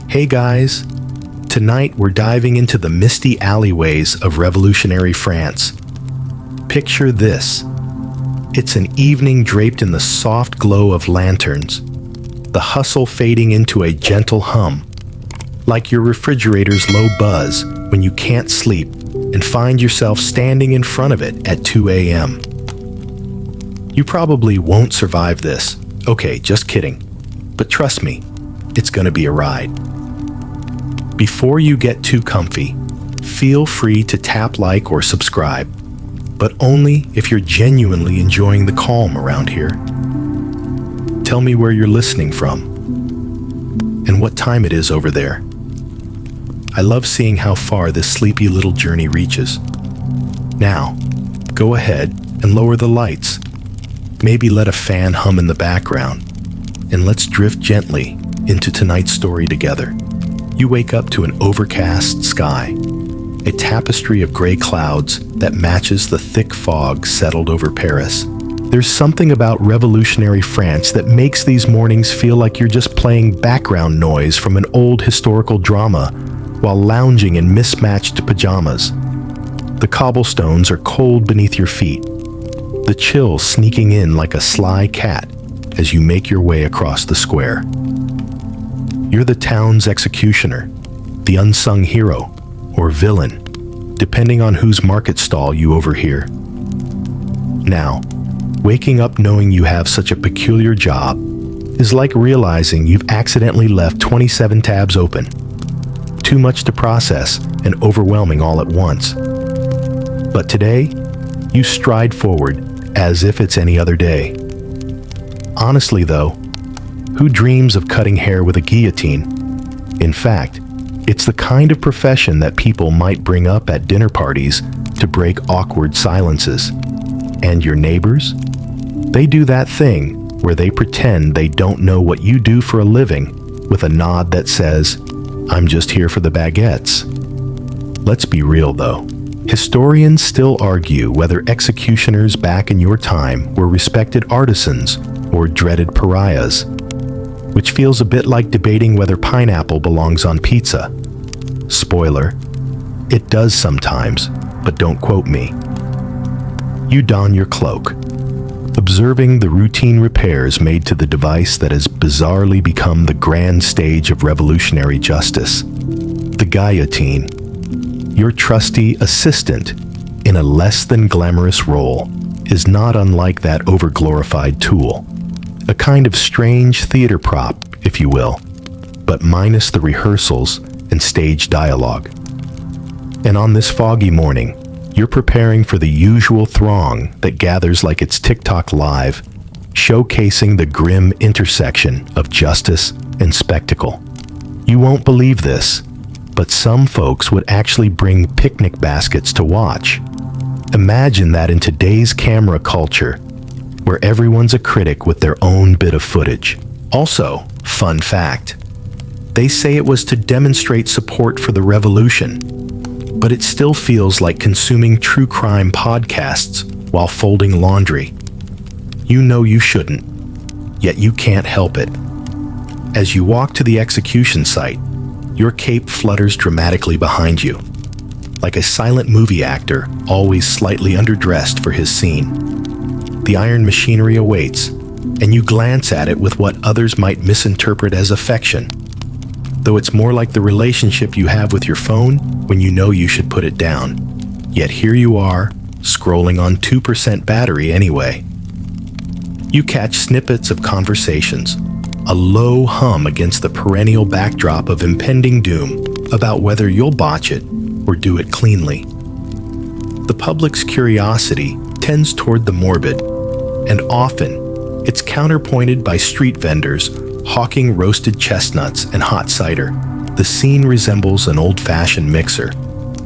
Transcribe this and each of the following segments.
Hey guys, tonight we're diving into the misty alleyways of revolutionary France. Picture this. It's an evening draped in the soft glow of lanterns, the hustle fading into a gentle hum, like your refrigerator's low buzz when you can't sleep and find yourself standing in front of it at 2 a.m. You probably won't survive this. Okay, just kidding. But trust me, it's gonna be a ride. Before you get too comfy, feel free to tap like or subscribe, but only if you're genuinely enjoying the calm around here. Tell me where you're listening from and what time it is over there. I love seeing how far this sleepy little journey reaches. Now, go ahead and lower the lights. Maybe let a fan hum in the background, and let's drift gently into tonight's story together. You wake up to an overcast sky, a tapestry of gray clouds that matches the thick fog settled over Paris. There's something about revolutionary France that makes these mornings feel like you're just playing background noise from an old historical drama while lounging in mismatched pajamas. The cobblestones are cold beneath your feet, the chill sneaking in like a sly cat as you make your way across the square. You're the town's executioner, the unsung hero, or villain, depending on whose market stall you overhear. Now, waking up knowing you have such a peculiar job is like realizing you've accidentally left 27 tabs open. Too much to process and overwhelming all at once. But today, you stride forward as if it's any other day. Honestly though, who dreams of cutting hair with a guillotine? In fact, it's the kind of profession that people might bring up at dinner parties to break awkward silences. And your neighbors? They do that thing where they pretend they don't know what you do for a living with a nod that says, "I'm just here for the baguettes." Let's be real though. Historians still argue whether executioners back in your time were respected artisans or dreaded pariahs, which feels a bit like debating whether pineapple belongs on pizza. Spoiler, it does sometimes, but don't quote me. You don your cloak, observing the routine repairs made to the device that has bizarrely become the grand stage of revolutionary justice, the guillotine. Your trusty assistant, in a less than glamorous role, is not unlike that overglorified tool. A kind of strange theater prop, if you will, but minus the rehearsals and stage dialogue. And on this foggy morning, you're preparing for the usual throng that gathers like it's TikTok live, showcasing the grim intersection of justice and spectacle. You won't believe this, but some folks would actually bring picnic baskets to watch. Imagine that in today's camera culture, where everyone's a critic with their own bit of footage. Also, fun fact, they say it was to demonstrate support for the revolution, but it still feels like consuming true crime podcasts while folding laundry. You know you shouldn't, yet you can't help it. As you walk to the execution site, your cape flutters dramatically behind you, like a silent movie actor always slightly underdressed for his scene. The iron machinery awaits, and you glance at it with what others might misinterpret as affection, though it's more like the relationship you have with your phone when you know you should put it down. Yet here you are, scrolling on 2% battery anyway. You catch snippets of conversations, a low hum against the perennial backdrop of impending doom about whether you'll botch it or do it cleanly. The public's curiosity tends toward the morbid, and often it's counterpointed by street vendors hawking roasted chestnuts and hot cider. The scene resembles an old-fashioned mixer,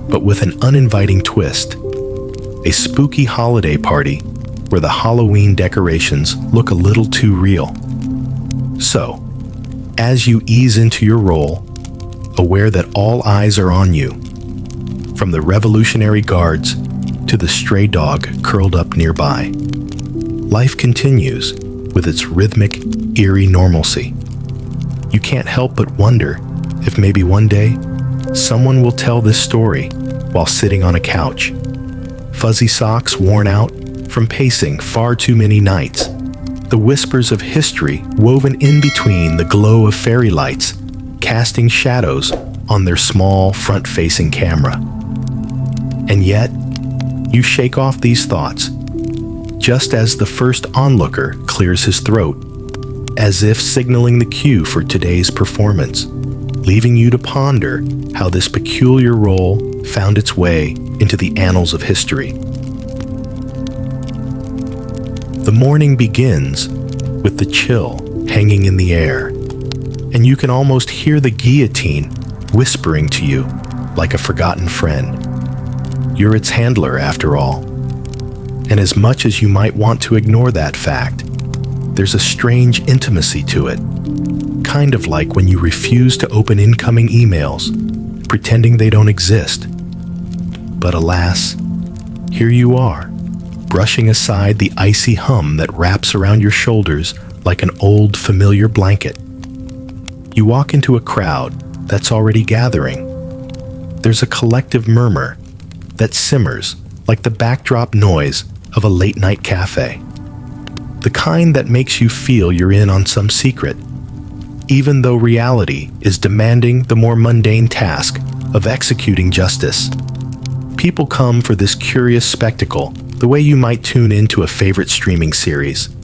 but with an uninviting twist. A spooky holiday party where the Halloween decorations look a little too real. So, as you ease into your role, aware that all eyes are on you, from the Revolutionary Guards to the stray dog curled up nearby. Life continues with its rhythmic, eerie normalcy. You can't help but wonder if maybe one day someone will tell this story while sitting on a couch, fuzzy socks worn out from pacing far too many nights, the whispers of history woven in between the glow of fairy lights, casting shadows on their small front-facing camera. And yet, you shake off these thoughts, just as the first onlooker clears his throat, as if signaling the cue for today's performance, leaving you to ponder how this peculiar role found its way into the annals of history. The morning begins with the chill hanging in the air, and you can almost hear the guillotine whispering to you like a forgotten friend. You're its handler, after all. And as much as you might want to ignore that fact, there's a strange intimacy to it, kind of like when you refuse to open incoming emails, pretending they don't exist. But alas, here you are, brushing aside the icy hum that wraps around your shoulders like an old familiar blanket. You walk into a crowd that's already gathering. There's a collective murmur that simmers like the backdrop noise of a late-night cafe. The kind that makes you feel you're in on some secret, even though reality is demanding the more mundane task of executing justice. People come for this curious spectacle the way you might tune into a favorite streaming series.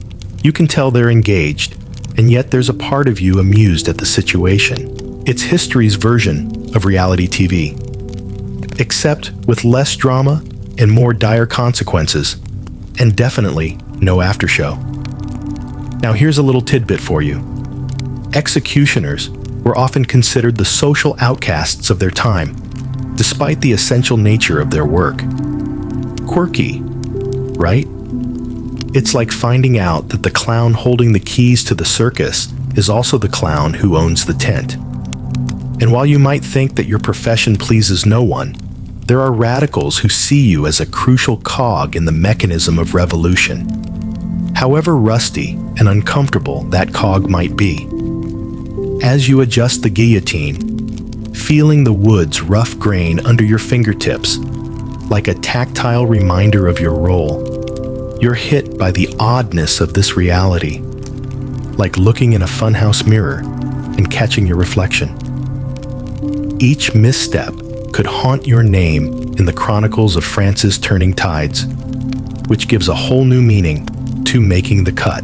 You can tell they're engaged, and yet there's a part of you amused at the situation. It's history's version of reality TV, except with less drama and more dire consequences, and definitely no aftershow. Now here's a little tidbit for you. Executioners were often considered the social outcasts of their time, despite the essential nature of their work. Quirky, right? It's like finding out that the clown holding the keys to the circus is also the clown who owns the tent. And while you might think that your profession pleases no one, there are radicals who see you as a crucial cog in the mechanism of revolution, however rusty and uncomfortable that cog might be. As you adjust the guillotine, feeling the wood's rough grain under your fingertips, like a tactile reminder of your role, you're hit by the oddness of this reality, like looking in a funhouse mirror and catching your reflection. Each misstep could haunt your name in the chronicles of France's turning tides, which gives a whole new meaning to making the cut.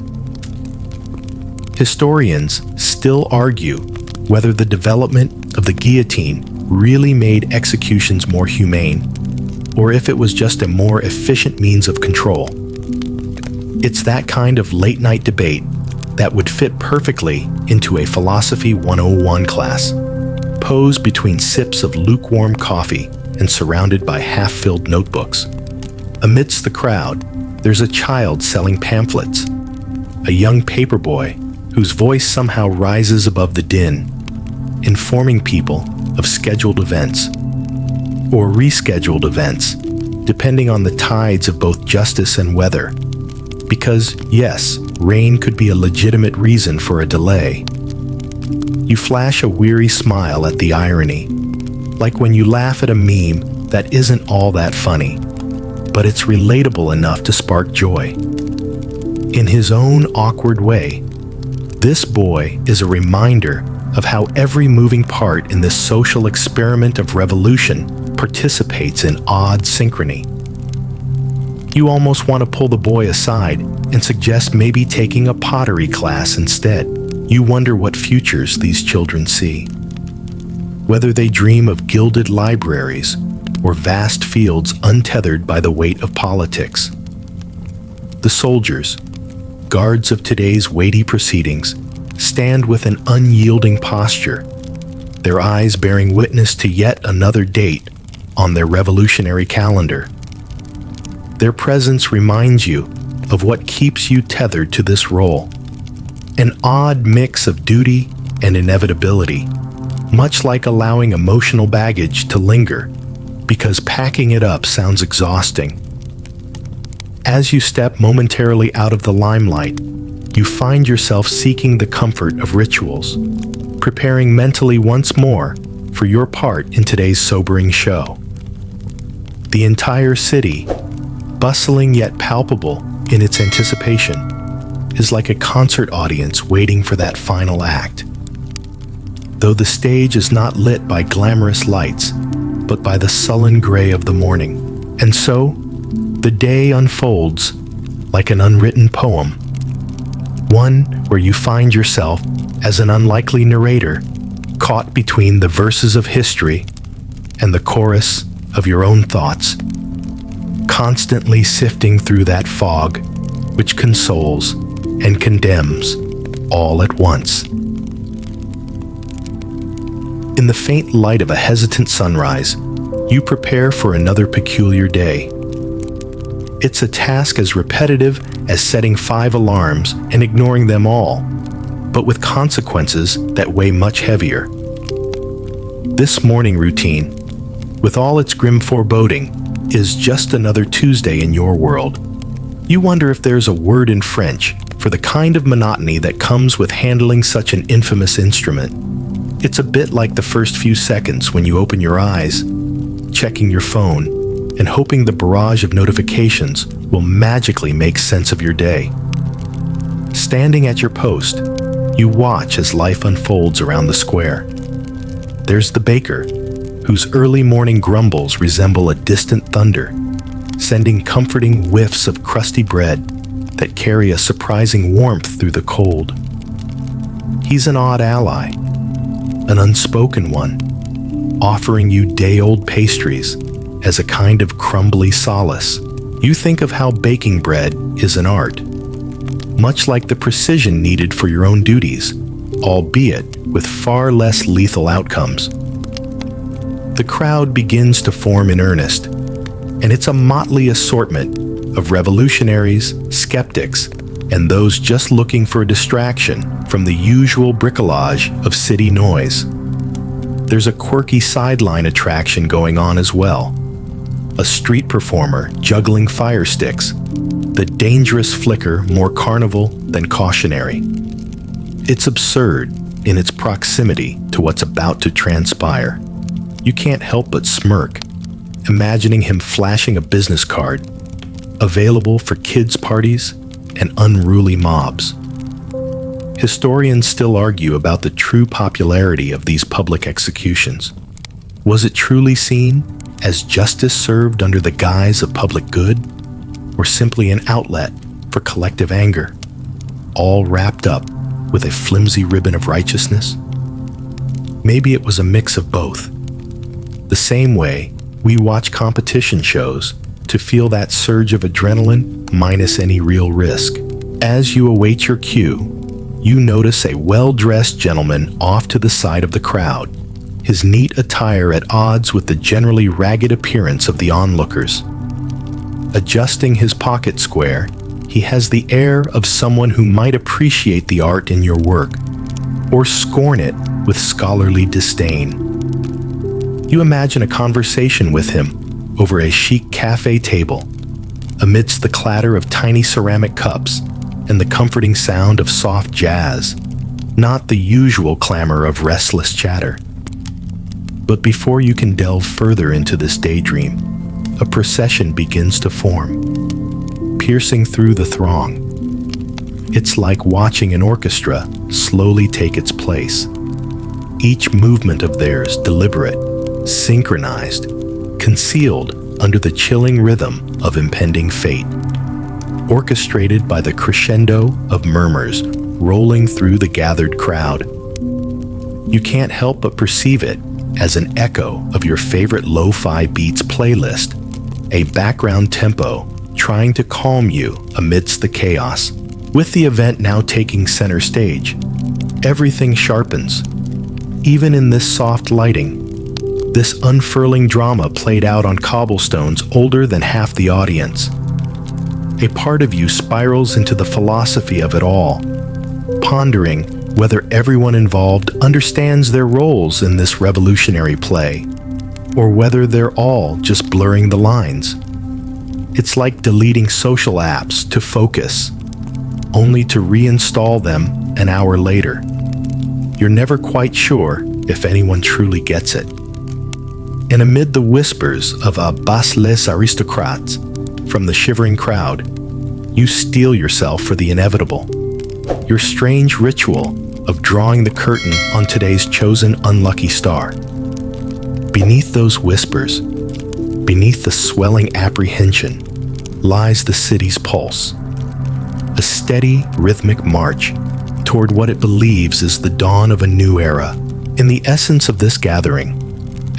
Historians still argue whether the development of the guillotine really made executions more humane, or if it was just a more efficient means of control. It's that kind of late-night debate that would fit perfectly into a Philosophy 101 class, posed between sips of lukewarm coffee and surrounded by half-filled notebooks. Amidst the crowd, there's a child selling pamphlets, a young paperboy whose voice somehow rises above the din, informing people of scheduled events, or rescheduled events, depending on the tides of both justice and weather. Because, yes, rain could be a legitimate reason for a delay. You flash a weary smile at the irony, like when you laugh at a meme that isn't all that funny, but it's relatable enough to spark joy. In his own awkward way, this boy is a reminder of how every moving part in this social experiment of revolution participates in odd synchrony. You almost want to pull the boy aside and suggest maybe taking a pottery class instead. You wonder what futures these children see. Whether they dream of gilded libraries or vast fields untethered by the weight of politics. The soldiers, guards of today's weighty proceedings, stand with an unyielding posture, their eyes bearing witness to yet another date on their revolutionary calendar. Their presence reminds you of what keeps you tethered to this role, an odd mix of duty and inevitability, much like allowing emotional baggage to linger, because packing it up sounds exhausting. As you step momentarily out of the limelight, you find yourself seeking the comfort of rituals, preparing mentally once more for your part in today's sobering show. The entire city, bustling yet palpable in its anticipation, is like a concert audience waiting for that final act. Though the stage is not lit by glamorous lights, but by the sullen gray of the morning. And so, the day unfolds like an unwritten poem, one where you find yourself as an unlikely narrator, caught between the verses of history and the chorus of your own thoughts, constantly sifting through that fog which consoles and condemns all at once. In the faint light of a hesitant sunrise, you prepare for another peculiar day. It's a task as repetitive as setting 5 alarms and ignoring them all, but with consequences that weigh much heavier. This morning routine, with all its grim foreboding, is just another Tuesday in your world. You wonder if there's a word in French for the kind of monotony that comes with handling such an infamous instrument. It's a bit like the first few seconds when you open your eyes, checking your phone, and hoping the barrage of notifications will magically make sense of your day. Standing at your post, you watch as life unfolds around the square. There's the baker, whose early morning grumbles resemble a distant thunder, sending comforting whiffs of crusty bread that carry a surprising warmth through the cold. He's an odd ally, an unspoken one, offering you day-old pastries as a kind of crumbly solace. You think of how baking bread is an art, much like the precision needed for your own duties, albeit with far less lethal outcomes. The crowd begins to form in earnest, and it's a motley assortment of revolutionaries, skeptics, and those just looking for a distraction from the usual bricolage of city noise. There's a quirky sideline attraction going on as well. A street performer juggling fire sticks, the dangerous flicker more carnival than cautionary. It's absurd in its proximity to what's about to transpire. You can't help but smirk, imagining him flashing a business card, available for kids' parties and unruly mobs. Historians still argue about the true popularity of these public executions. Was it truly seen as justice served under the guise of public good, or simply an outlet for collective anger, all wrapped up with a flimsy ribbon of righteousness? Maybe it was a mix of both. The same way we watch competition shows to feel that surge of adrenaline minus any real risk. As you await your cue, you notice a well-dressed gentleman off to the side of the crowd, his neat attire at odds with the generally ragged appearance of the onlookers. Adjusting his pocket square, he has the air of someone who might appreciate the art in your work, or scorn it with scholarly disdain. You imagine a conversation with him over a chic cafe table, amidst the clatter of tiny ceramic cups and the comforting sound of soft jazz, not the usual clamor of restless chatter. But before you can delve further into this daydream, a procession begins to form, piercing through the throng. It's like watching an orchestra slowly take its place, each movement of theirs deliberate, synchronized, concealed under the chilling rhythm of impending fate, orchestrated by the crescendo of murmurs rolling through the gathered crowd. You can't help but perceive it as an echo of your favorite lo-fi beats playlist, a background tempo trying to calm you amidst the chaos. With the event now taking center stage, everything sharpens. Even in this soft lighting, this unfurling drama played out on cobblestones older than half the audience. A part of you spirals into the philosophy of it all, pondering whether everyone involved understands their roles in this revolutionary play, or whether they're all just blurring the lines. It's like deleting social apps to focus, only to reinstall them an hour later. you're never quite sure if anyone truly gets it. And amid the whispers of "à bas les aristocrates" from the shivering crowd, you steel yourself for the inevitable. Your strange ritual of drawing the curtain on today's chosen unlucky star. Beneath those whispers, beneath the swelling apprehension, lies the city's pulse. A steady, rhythmic march toward what it believes is the dawn of a new era. In the essence of this gathering,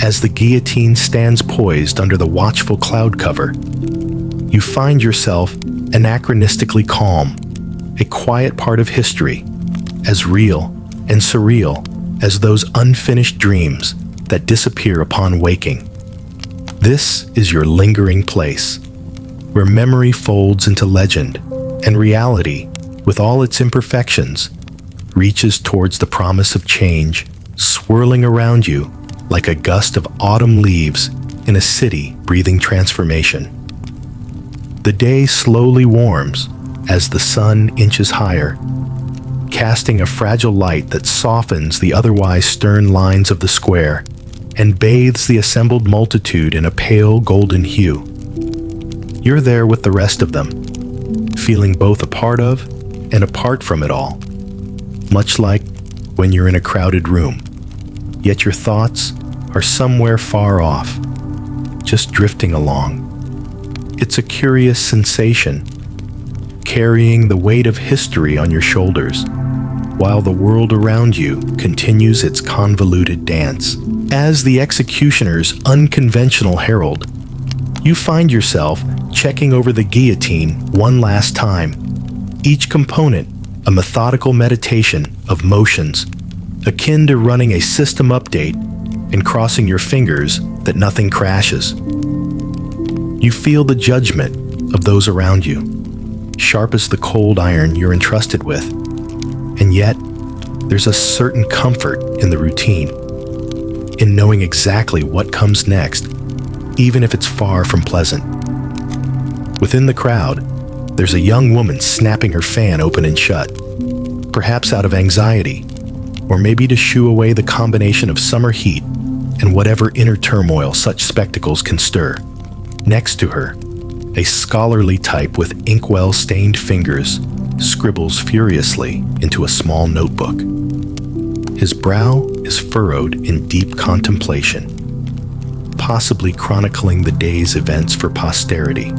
as the guillotine stands poised under the watchful cloud cover, you find yourself anachronistically calm, a quiet part of history, as real and surreal as those unfinished dreams that disappear upon waking. This is your lingering place, where memory folds into legend, and reality, with all its imperfections, reaches towards the promise of change, swirling around you like a gust of autumn leaves in a city breathing transformation. The day slowly warms as the sun inches higher, casting a fragile light that softens the otherwise stern lines of the square and bathes the assembled multitude in a pale golden hue. You're there with the rest of them, feeling both a part of and apart from it all, much like when you're in a crowded room, yet your thoughts are somewhere far off, just drifting along. It's a curious sensation, carrying the weight of history on your shoulders, while the world around you continues its convoluted dance. As the executioner's unconventional herald, you find yourself checking over the guillotine one last time, each component a methodical meditation of motions, akin to running a system update and crossing your fingers that nothing crashes. You feel the judgment of those around you, sharp as the cold iron you're entrusted with, and yet there's a certain comfort in the routine, in knowing exactly what comes next, even if it's far from pleasant. Within the crowd, there's a young woman snapping her fan open and shut, perhaps out of anxiety, or maybe to shoo away the combination of summer heat and whatever inner turmoil such spectacles can stir. Next to her, a scholarly type with inkwell-stained fingers scribbles furiously into a small notebook. His brow is furrowed in deep contemplation, possibly chronicling the day's events for posterity,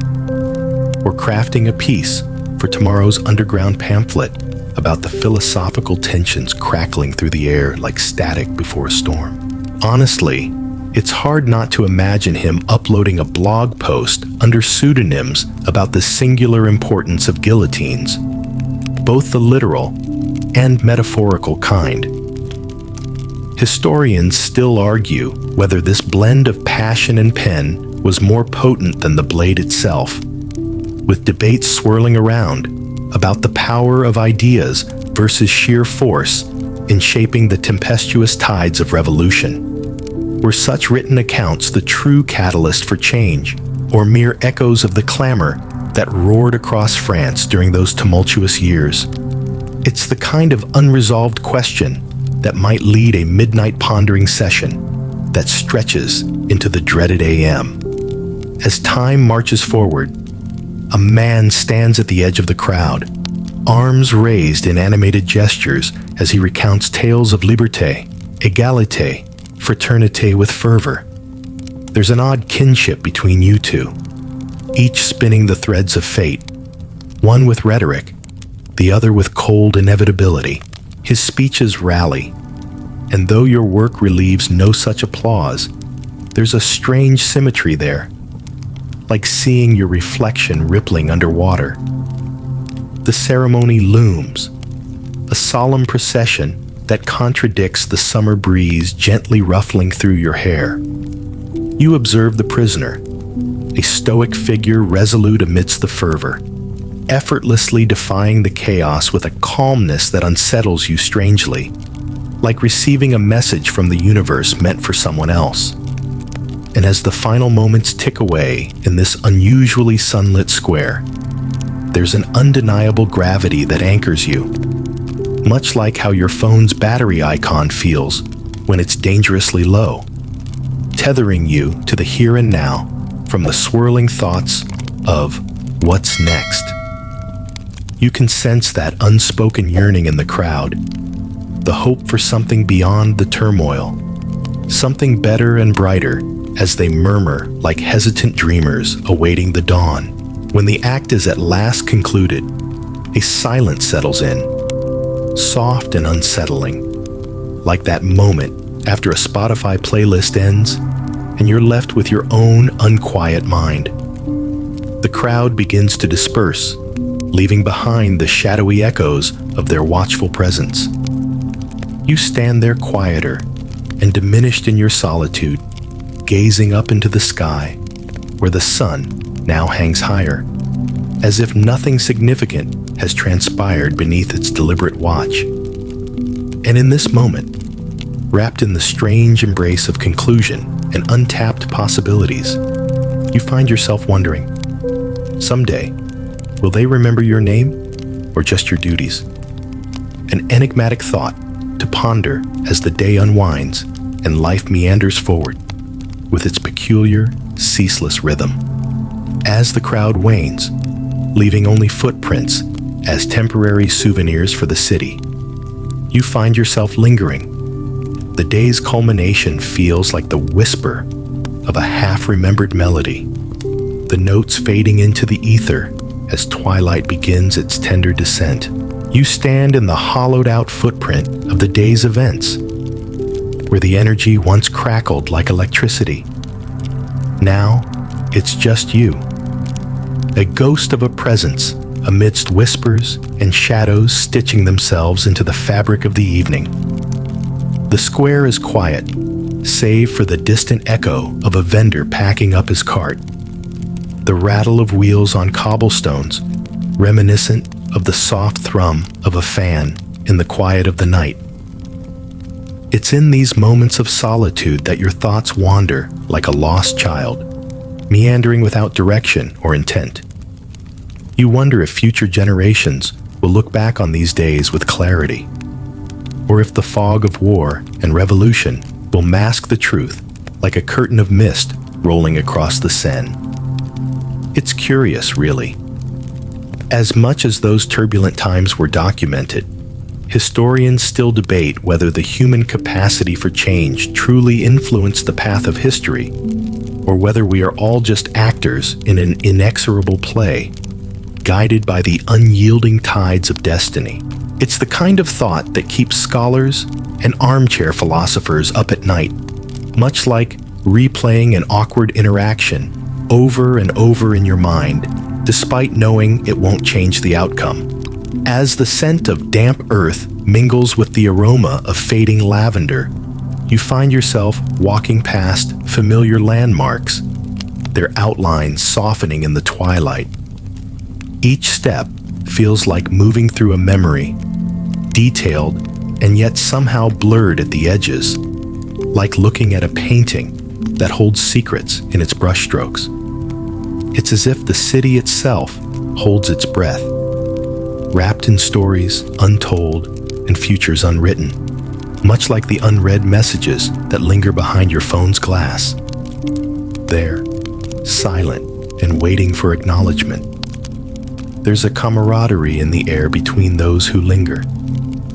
or crafting a piece for tomorrow's underground pamphlet about the philosophical tensions crackling through the air like static before a storm. Honestly, it's hard not to imagine him uploading a blog post under pseudonyms about the singular importance of guillotines, both the literal and metaphorical kind. Historians still argue whether this blend of passion and pen was more potent than the blade itself, with debates swirling around about the power of ideas versus sheer force in shaping the tempestuous tides of revolution. Were such written accounts the true catalyst for change, or mere echoes of the clamor that roared across France during those tumultuous years? It's the kind of unresolved question that might lead a midnight pondering session that stretches into the dreaded AM. As time marches forward, a man stands at the edge of the crowd, arms raised in animated gestures as he recounts tales of liberté, égalité, fraternité with fervor. There's an odd kinship between you two, each spinning the threads of fate, one with rhetoric, the other with cold inevitability. His speeches rally, and though your work relieves no such applause, there's a strange symmetry there, like seeing your reflection rippling underwater. The ceremony looms, a solemn procession that contradicts the summer breeze gently ruffling through your hair. You observe the prisoner, a stoic figure resolute amidst the fervor, effortlessly defying the chaos with a calmness that unsettles you strangely, like receiving a message from the universe meant for someone else. And as the final moments tick away in this unusually sunlit square, there's an undeniable gravity that anchors you. much like how your phone's battery icon feels when it's dangerously low, tethering you to the here and now from the swirling thoughts of what's next. You can sense that unspoken yearning in the crowd, the hope for something beyond the turmoil, something better and brighter as they murmur like hesitant dreamers awaiting the dawn. When the act is at last concluded, a silence settles in, soft and unsettling, like that moment after a Spotify playlist ends and you're left with your own unquiet mind. The crowd begins to disperse, leaving behind the shadowy echoes of their watchful presence. You stand there quieter and diminished in your solitude, gazing up into the sky, where the sun now hangs higher, as if nothing significant has transpired beneath its deliberate watch. And in this moment, wrapped in the strange embrace of conclusion and untapped possibilities, you find yourself wondering, someday, will they remember your name or just your duties? An enigmatic thought to ponder as the day unwinds and life meanders forward with its peculiar, ceaseless rhythm. As the crowd wanes, leaving only footprints as temporary souvenirs for the city, you find yourself lingering. The day's culmination feels like the whisper of a half-remembered melody, the notes fading into the ether as twilight begins its tender descent. You stand in the hollowed-out footprint of the day's events, where the energy once crackled like electricity. Now, it's just you, a ghost of a presence amidst whispers and shadows stitching themselves into the fabric of the evening. The square is quiet, save for the distant echo of a vendor packing up his cart, the rattle of wheels on cobblestones, reminiscent of the soft thrum of a fan in the quiet of the night. It's in these moments of solitude that your thoughts wander like a lost child, meandering without direction or intent. You wonder if future generations will look back on these days with clarity, or if the fog of war and revolution will mask the truth like a curtain of mist rolling across the Seine. It's curious, really. As much as those turbulent times were documented, historians still debate whether the human capacity for change truly influenced the path of history, or whether we are all just actors in an inexorable play, guided by the unyielding tides of destiny. It's the kind of thought that keeps scholars and armchair philosophers up at night, much like replaying an awkward interaction over and over in your mind, despite knowing it won't change the outcome. As the scent of damp earth mingles with the aroma of fading lavender, you find yourself walking past familiar landmarks, their outlines softening in the twilight. Each step feels like moving through a memory, detailed and yet somehow blurred at the edges, like looking at a painting that holds secrets in its brushstrokes. It's as if the city itself holds its breath, wrapped in stories untold and futures unwritten, much like the unread messages that linger behind your phone's glass. There, silent and waiting for acknowledgement. There's a camaraderie in the air between those who linger,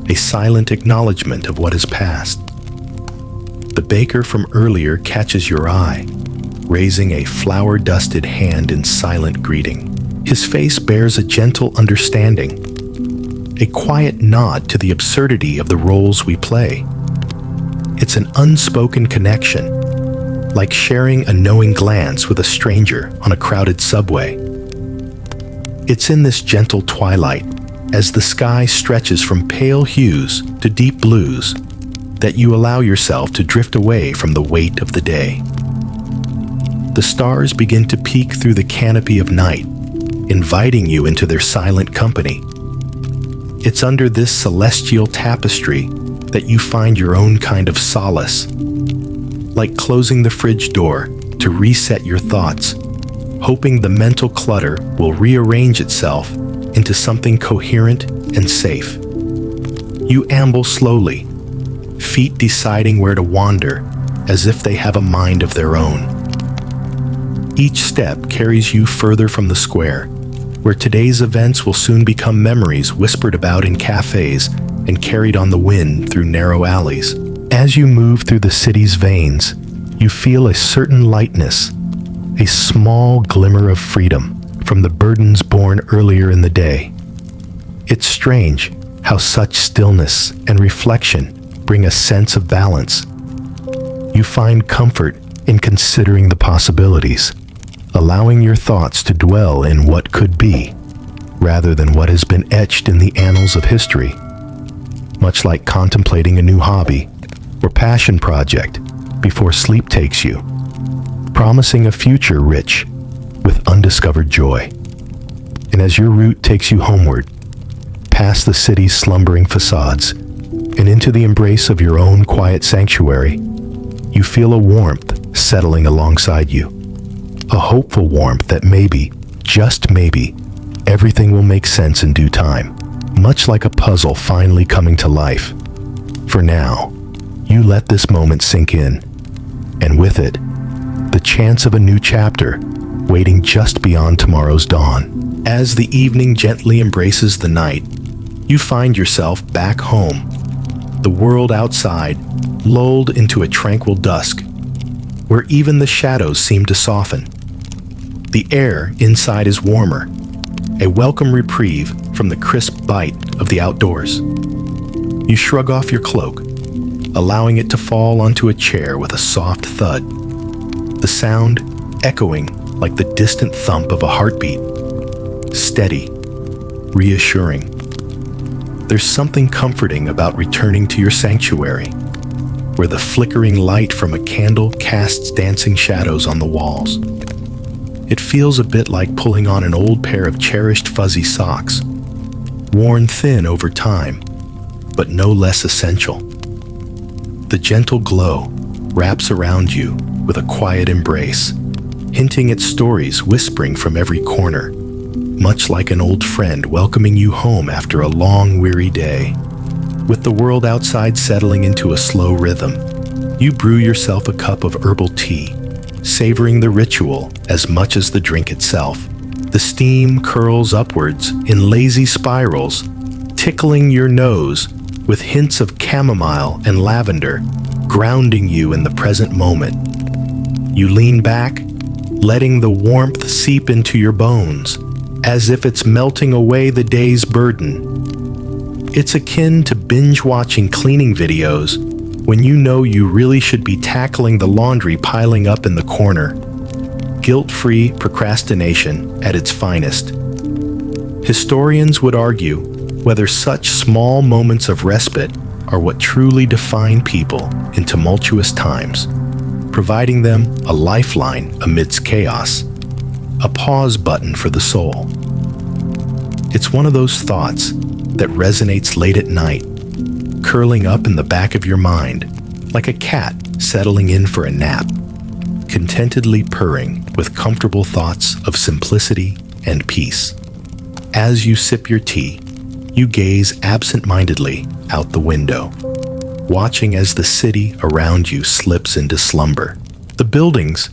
a silent acknowledgement of what is past. The baker from earlier catches your eye, raising a flour-dusted hand in silent greeting. His face bears a gentle understanding, a quiet nod to the absurdity of the roles we play. It's an unspoken connection, like sharing a knowing glance with a stranger on a crowded subway. It's in this gentle twilight, as the sky stretches from pale hues to deep blues, that you allow yourself to drift away from the weight of the day. The stars begin to peek through the canopy of night, inviting you into their silent company. It's under this celestial tapestry that you find your own kind of solace, like closing the fridge door to reset your thoughts, hoping the mental clutter will rearrange itself into something coherent and safe. You amble slowly, feet deciding where to wander, as if they have a mind of their own. Each step carries you further from the square, where today's events will soon become memories whispered about in cafes and carried on the wind through narrow alleys. As you move through the city's veins, you feel a certain lightness, a small glimmer of freedom from the burdens born earlier in the day. It's strange how such stillness and reflection bring a sense of balance. You find comfort in considering the possibilities, allowing your thoughts to dwell in what could be, rather than what has been etched in the annals of history. Much like contemplating a new hobby or passion project before sleep takes you, promising a future rich with undiscovered joy. And as your route takes you homeward, past the city's slumbering facades and into the embrace of your own quiet sanctuary, you feel a warmth settling alongside you. A hopeful warmth that maybe, just maybe, everything will make sense in due time, much like a puzzle finally coming to life. For now, you let this moment sink in, and with it, the chance of a new chapter waiting just beyond tomorrow's dawn. As the evening gently embraces the night, you find yourself back home, the world outside lulled into a tranquil dusk, where even the shadows seem to soften. The air inside is warmer, a welcome reprieve from the crisp bite of the outdoors. You shrug off your cloak, allowing it to fall onto a chair with a soft thud, the sound echoing like the distant thump of a heartbeat. Steady, reassuring. There's something comforting about returning to your sanctuary, where the flickering light from a candle casts dancing shadows on the walls. It feels a bit like pulling on an old pair of cherished fuzzy socks, worn thin over time, but no less essential. The gentle glow wraps around you with a quiet embrace, hinting at stories whispering from every corner, much like an old friend welcoming you home after a long, weary day. With the world outside settling into a slow rhythm, you brew yourself a cup of herbal tea, savoring the ritual as much as the drink itself. The steam curls upwards in lazy spirals, tickling your nose with hints of chamomile and lavender, grounding you in the present moment. You lean back, letting the warmth seep into your bones, as if it's melting away the day's burden. It's akin to binge-watching cleaning videos when you know you really should be tackling the laundry piling up in the corner. Guilt-free procrastination at its finest. Historians would argue whether such small moments of respite are what truly define people in tumultuous times, providing them a lifeline amidst chaos, a pause button for the soul. It's one of those thoughts that resonates late at night, curling up in the back of your mind, like a cat settling in for a nap, contentedly purring with comfortable thoughts of simplicity and peace. As you sip your tea, you gaze absent-mindedly out the window, watching as the city around you slips into slumber. The buildings,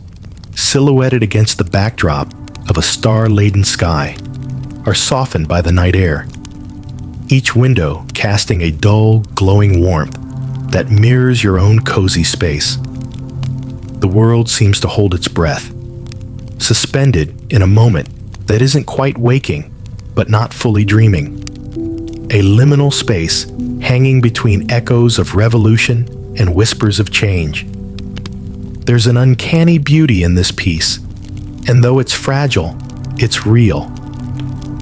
silhouetted against the backdrop of a star-laden sky, are softened by the night air, each window casting a dull, glowing warmth that mirrors your own cozy space. The world seems to hold its breath, suspended in a moment that isn't quite waking, but not fully dreaming. A liminal space hanging between echoes of revolution and whispers of change. There's an uncanny beauty in this piece, and though it's fragile, it's real.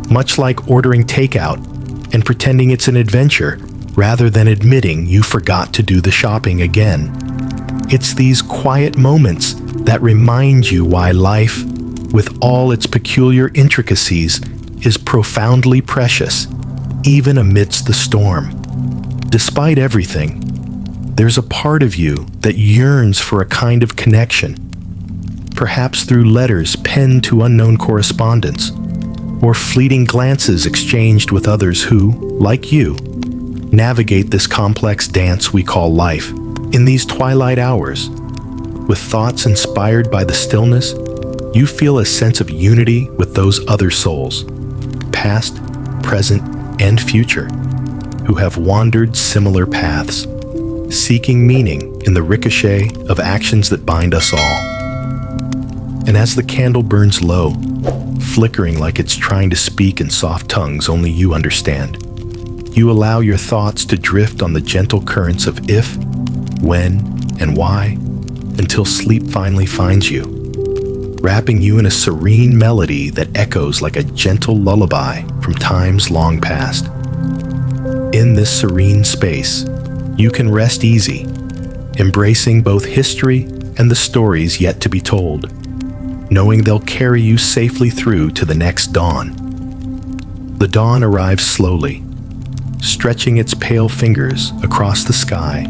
Much like ordering takeout and pretending it's an adventure rather than admitting you forgot to do the shopping again. It's these quiet moments that remind you why life, with all its peculiar intricacies, is profoundly precious, even amidst the storm. Despite everything, there's a part of you that yearns for a kind of connection, perhaps through letters penned to unknown correspondents, or fleeting glances exchanged with others who, like you, navigate this complex dance we call life. In these twilight hours, with thoughts inspired by the stillness, you feel a sense of unity with those other souls, past, present, and future, who have wandered similar paths, seeking meaning in the ricochet of actions that bind us all. And as the candle burns low, flickering like it's trying to speak in soft tongues only you understand, you allow your thoughts to drift on the gentle currents of if, when, and why, until sleep finally finds you, wrapping you in a serene melody that echoes like a gentle lullaby from times long past. In this serene space, you can rest easy, embracing both history and the stories yet to be told, knowing they'll carry you safely through to the next dawn. The dawn arrives slowly, stretching its pale fingers across the sky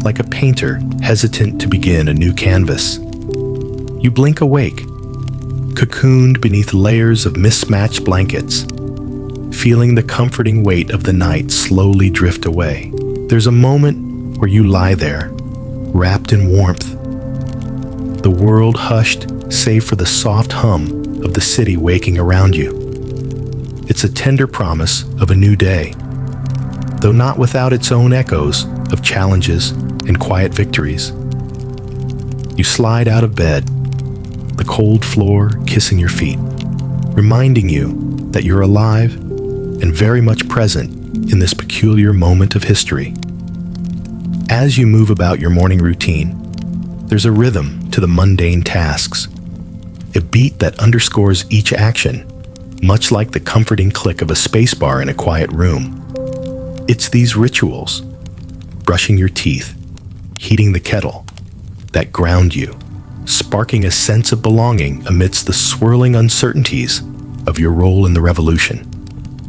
like a painter hesitant to begin a new canvas. You blink awake, cocooned beneath layers of mismatched blankets, feeling the comforting weight of the night slowly drift away. There's a moment where you lie there, wrapped in warmth, the world hushed save for the soft hum of the city waking around you. It's a tender promise of a new day, though not without its own echoes of challenges and quiet victories. You slide out of bed, the cold floor kissing your feet, reminding you that you're alive and very much present in this peculiar moment of history. As you move about your morning routine, there's a rhythm to the mundane tasks, a beat that underscores each action, much like the comforting click of a spacebar in a quiet room. It's these rituals, brushing your teeth, heating the kettle, that ground you, sparking a sense of belonging amidst the swirling uncertainties of your role in the revolution.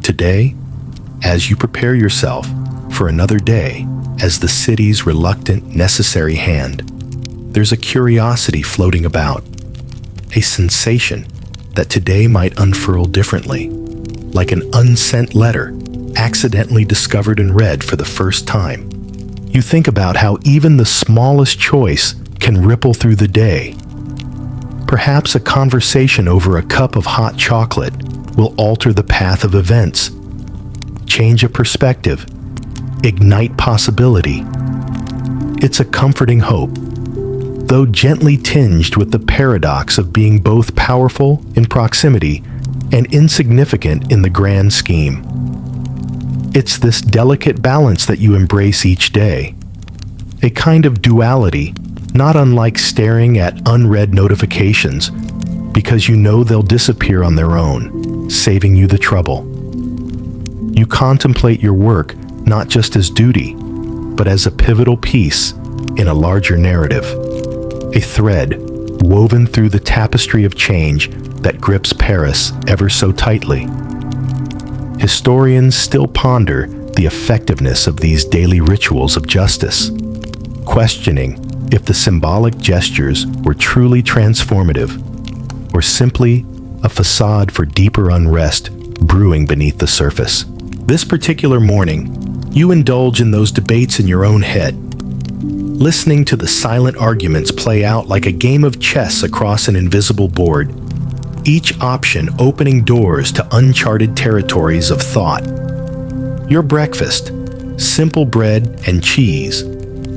Today, as you prepare yourself for another day as the city's reluctant, necessary hand, there's a curiosity floating about, a sensation that today might unfurl differently, like an unsent letter accidentally discovered and read for the first time. You think about how even the smallest choice can ripple through the day. Perhaps a conversation over a cup of hot chocolate will alter the path of events, change a perspective, ignite possibility. It's a comforting hope, though gently tinged with the paradox of being both powerful in proximity and insignificant in the grand scheme. It's this delicate balance that you embrace each day, a kind of duality not unlike staring at unread notifications because you know they'll disappear on their own, saving you the trouble. You contemplate your work not just as duty, but as a pivotal piece in a larger narrative, a thread woven through the tapestry of change that grips Paris ever so tightly. Historians still ponder the effectiveness of these daily rituals of justice, questioning if the symbolic gestures were truly transformative or simply a facade for deeper unrest brewing beneath the surface. This particular morning, you indulge in those debates in your own head, listening to the silent arguments play out like a game of chess across an invisible board, each option opening doors to uncharted territories of thought. Your breakfast, simple bread and cheese,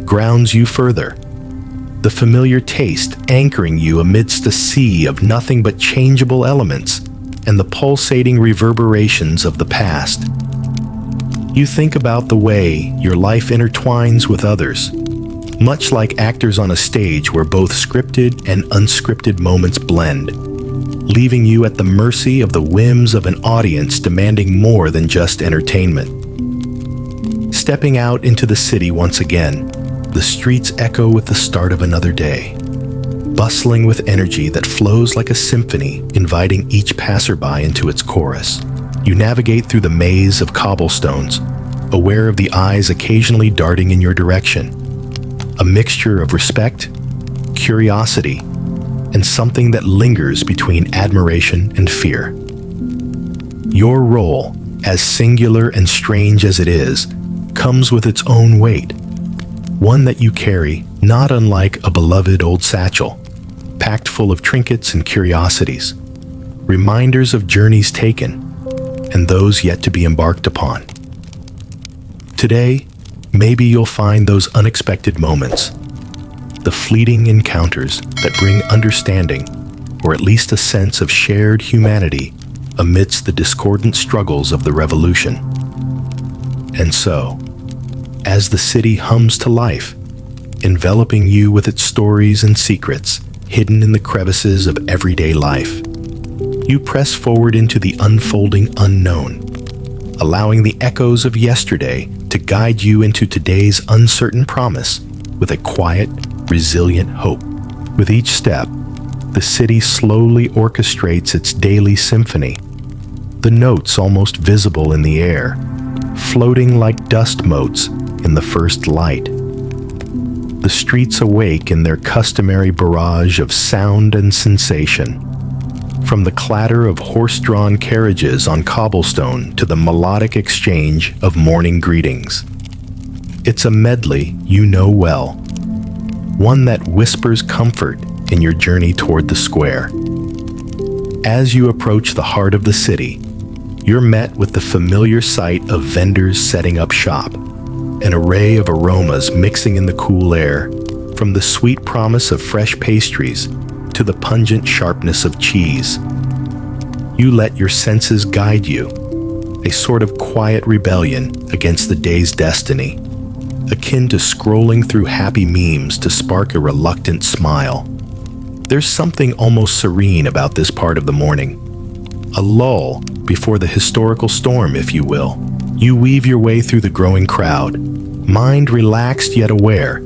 grounds you further, the familiar taste anchoring you amidst a sea of nothing but changeable elements and the pulsating reverberations of the past. You think about the way your life intertwines with others, much like actors on a stage where both scripted and unscripted moments blend, leaving you at the mercy of the whims of an audience demanding more than just entertainment. Stepping out into the city once again, the streets echo with the start of another day, bustling with energy that flows like a symphony, inviting each passerby into its chorus. You navigate through the maze of cobblestones, aware of the eyes occasionally darting in your direction, a mixture of respect, curiosity, and something that lingers between admiration and fear. Your role, as singular and strange as it is, comes with its own weight, one that you carry not unlike a beloved old satchel, packed full of trinkets and curiosities, reminders of journeys taken and those yet to be embarked upon. Today, maybe you'll find those unexpected moments, the fleeting encounters that bring understanding, or at least a sense of shared humanity amidst the discordant struggles of the revolution. And so, as the city hums to life, enveloping you with its stories and secrets hidden in the crevices of everyday life, you press forward into the unfolding unknown, allowing the echoes of yesterday to guide you into today's uncertain promise with a quiet, resilient hope. With each step, the city slowly orchestrates its daily symphony, the notes almost visible in the air, floating like dust motes in the first light. The streets awake in their customary barrage of sound and sensation, from the clatter of horse-drawn carriages on cobblestone to the melodic exchange of morning greetings. It's a medley you know well, one that whispers comfort in your journey toward the square. As you approach the heart of the city, you're met with the familiar sight of vendors setting up shop, an array of aromas mixing in the cool air, from the sweet promise of fresh pastries to the pungent sharpness of cheese. You let your senses guide you, a sort of quiet rebellion against the day's destiny, akin to scrolling through happy memes to spark a reluctant smile. There's something almost serene about this part of the morning, a lull before the historical storm, if you will. You weave your way through the growing crowd, mind relaxed yet aware,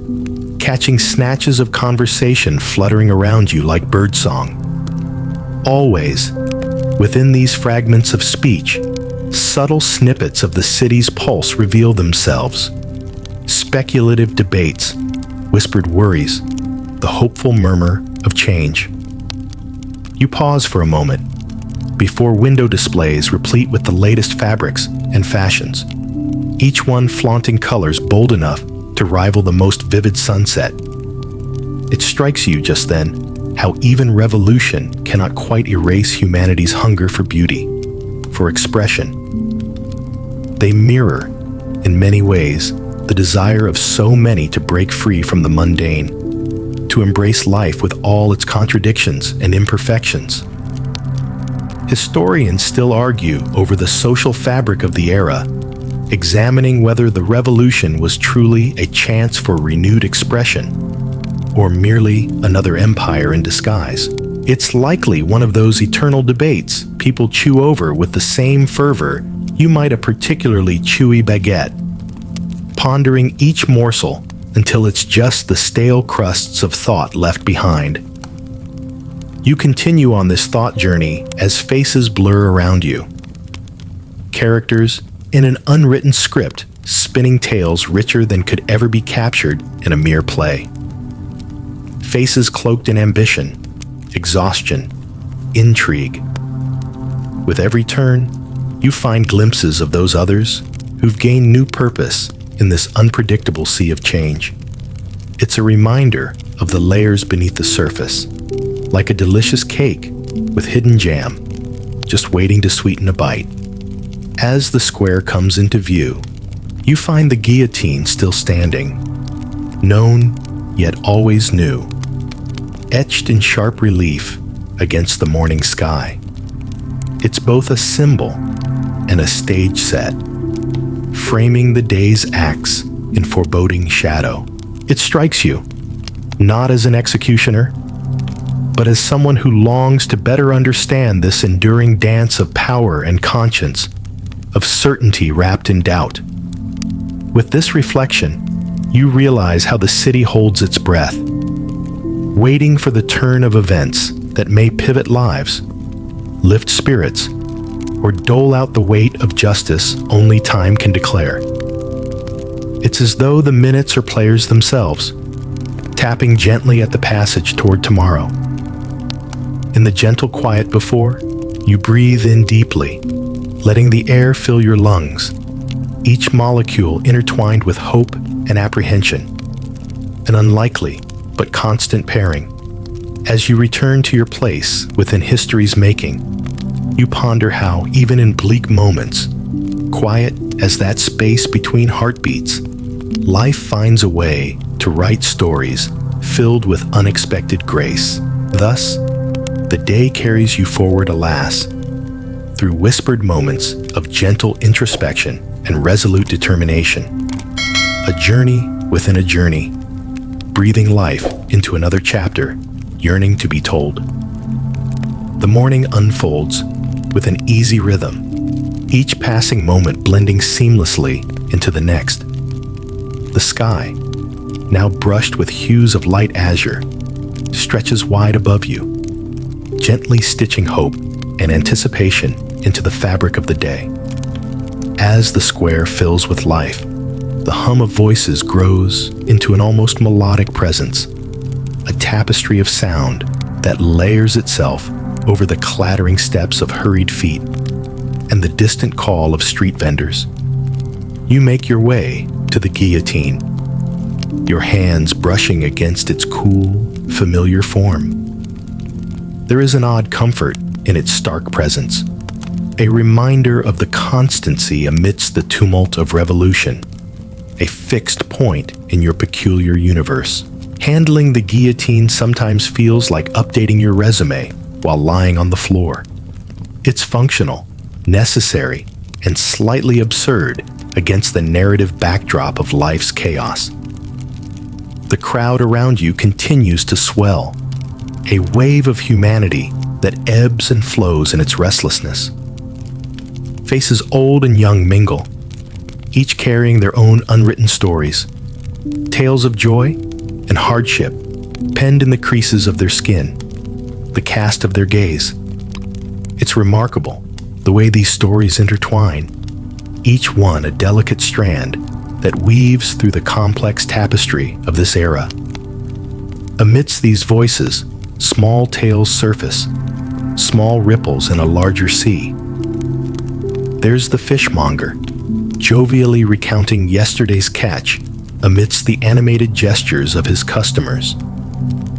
catching snatches of conversation fluttering around you like birdsong. Always, within these fragments of speech, subtle snippets of the city's pulse reveal themselves. Speculative debates, whispered worries, the hopeful murmur of change. You pause for a moment before window displays replete with the latest fabrics and fashions, each one flaunting colors bold enough to rival the most vivid sunset. It strikes you just then how even revolution cannot quite erase humanity's hunger for beauty, for expression. They mirror, in many ways, the desire of so many to break free from the mundane, to embrace life with all its contradictions and imperfections. Historians still argue over the social fabric of the era, examining whether the revolution was truly a chance for renewed expression or merely another empire in disguise. It's likely one of those eternal debates people chew over with the same fervor you might a particularly chewy baguette, pondering each morsel until it's just the stale crusts of thought left behind. You continue on this thought journey as faces blur around you. Characters in an unwritten script, spinning tales richer than could ever be captured in a mere play. Faces cloaked in ambition, exhaustion, intrigue. With every turn, you find glimpses of those others who've gained new purpose in this unpredictable sea of change. It's a reminder of the layers beneath the surface, like a delicious cake with hidden jam, just waiting to sweeten a bite. As the square comes into view, you find the guillotine still standing, known yet always new, etched in sharp relief against the morning sky. It's both a symbol and a stage set, framing the day's acts in foreboding shadow. It strikes you, not as an executioner, but as someone who longs to better understand this enduring dance of power and conscience, of certainty wrapped in doubt. With this reflection, you realize how the city holds its breath, waiting for the turn of events that may pivot lives, lift spirits, or dole out the weight of justice only time can declare. It's as though the minutes are players themselves, tapping gently at the passage toward tomorrow. In the gentle quiet before, you breathe in deeply, letting the air fill your lungs, each molecule intertwined with hope and apprehension. An unlikely but constant pairing. As you return to your place within history's making, you ponder how, even in bleak moments, quiet as that space between heartbeats, life finds a way to write stories filled with unexpected grace. Thus, the day carries you forward, alas, through whispered moments of gentle introspection and resolute determination. A journey within a journey, breathing life into another chapter, yearning to be told. The morning unfolds with an easy rhythm, each passing moment blending seamlessly into the next. The sky, now brushed with hues of light azure, stretches wide above you, gently stitching hope and anticipation into the fabric of the day. As the square fills with life, the hum of voices grows into an almost melodic presence, a tapestry of sound that layers itself over the clattering steps of hurried feet and the distant call of street vendors. You make your way to the guillotine, your hands brushing against its cool, familiar form. There is an odd comfort in its stark presence, a reminder of the constancy amidst the tumult of revolution, a fixed point in your peculiar universe. Handling the guillotine sometimes feels like updating your resume while lying on the floor. It's functional, necessary, and slightly absurd against the narrative backdrop of life's chaos. The crowd around you continues to swell, a wave of humanity that ebbs and flows in its restlessness. Faces old and young mingle, each carrying their own unwritten stories, tales of joy and hardship penned in the creases of their skin, the cast of their gaze. It's remarkable the way these stories intertwine, each one a delicate strand that weaves through the complex tapestry of this era. Amidst these voices, small tales surface, small ripples in a larger sea. There's the fishmonger, jovially recounting yesterday's catch amidst the animated gestures of his customers,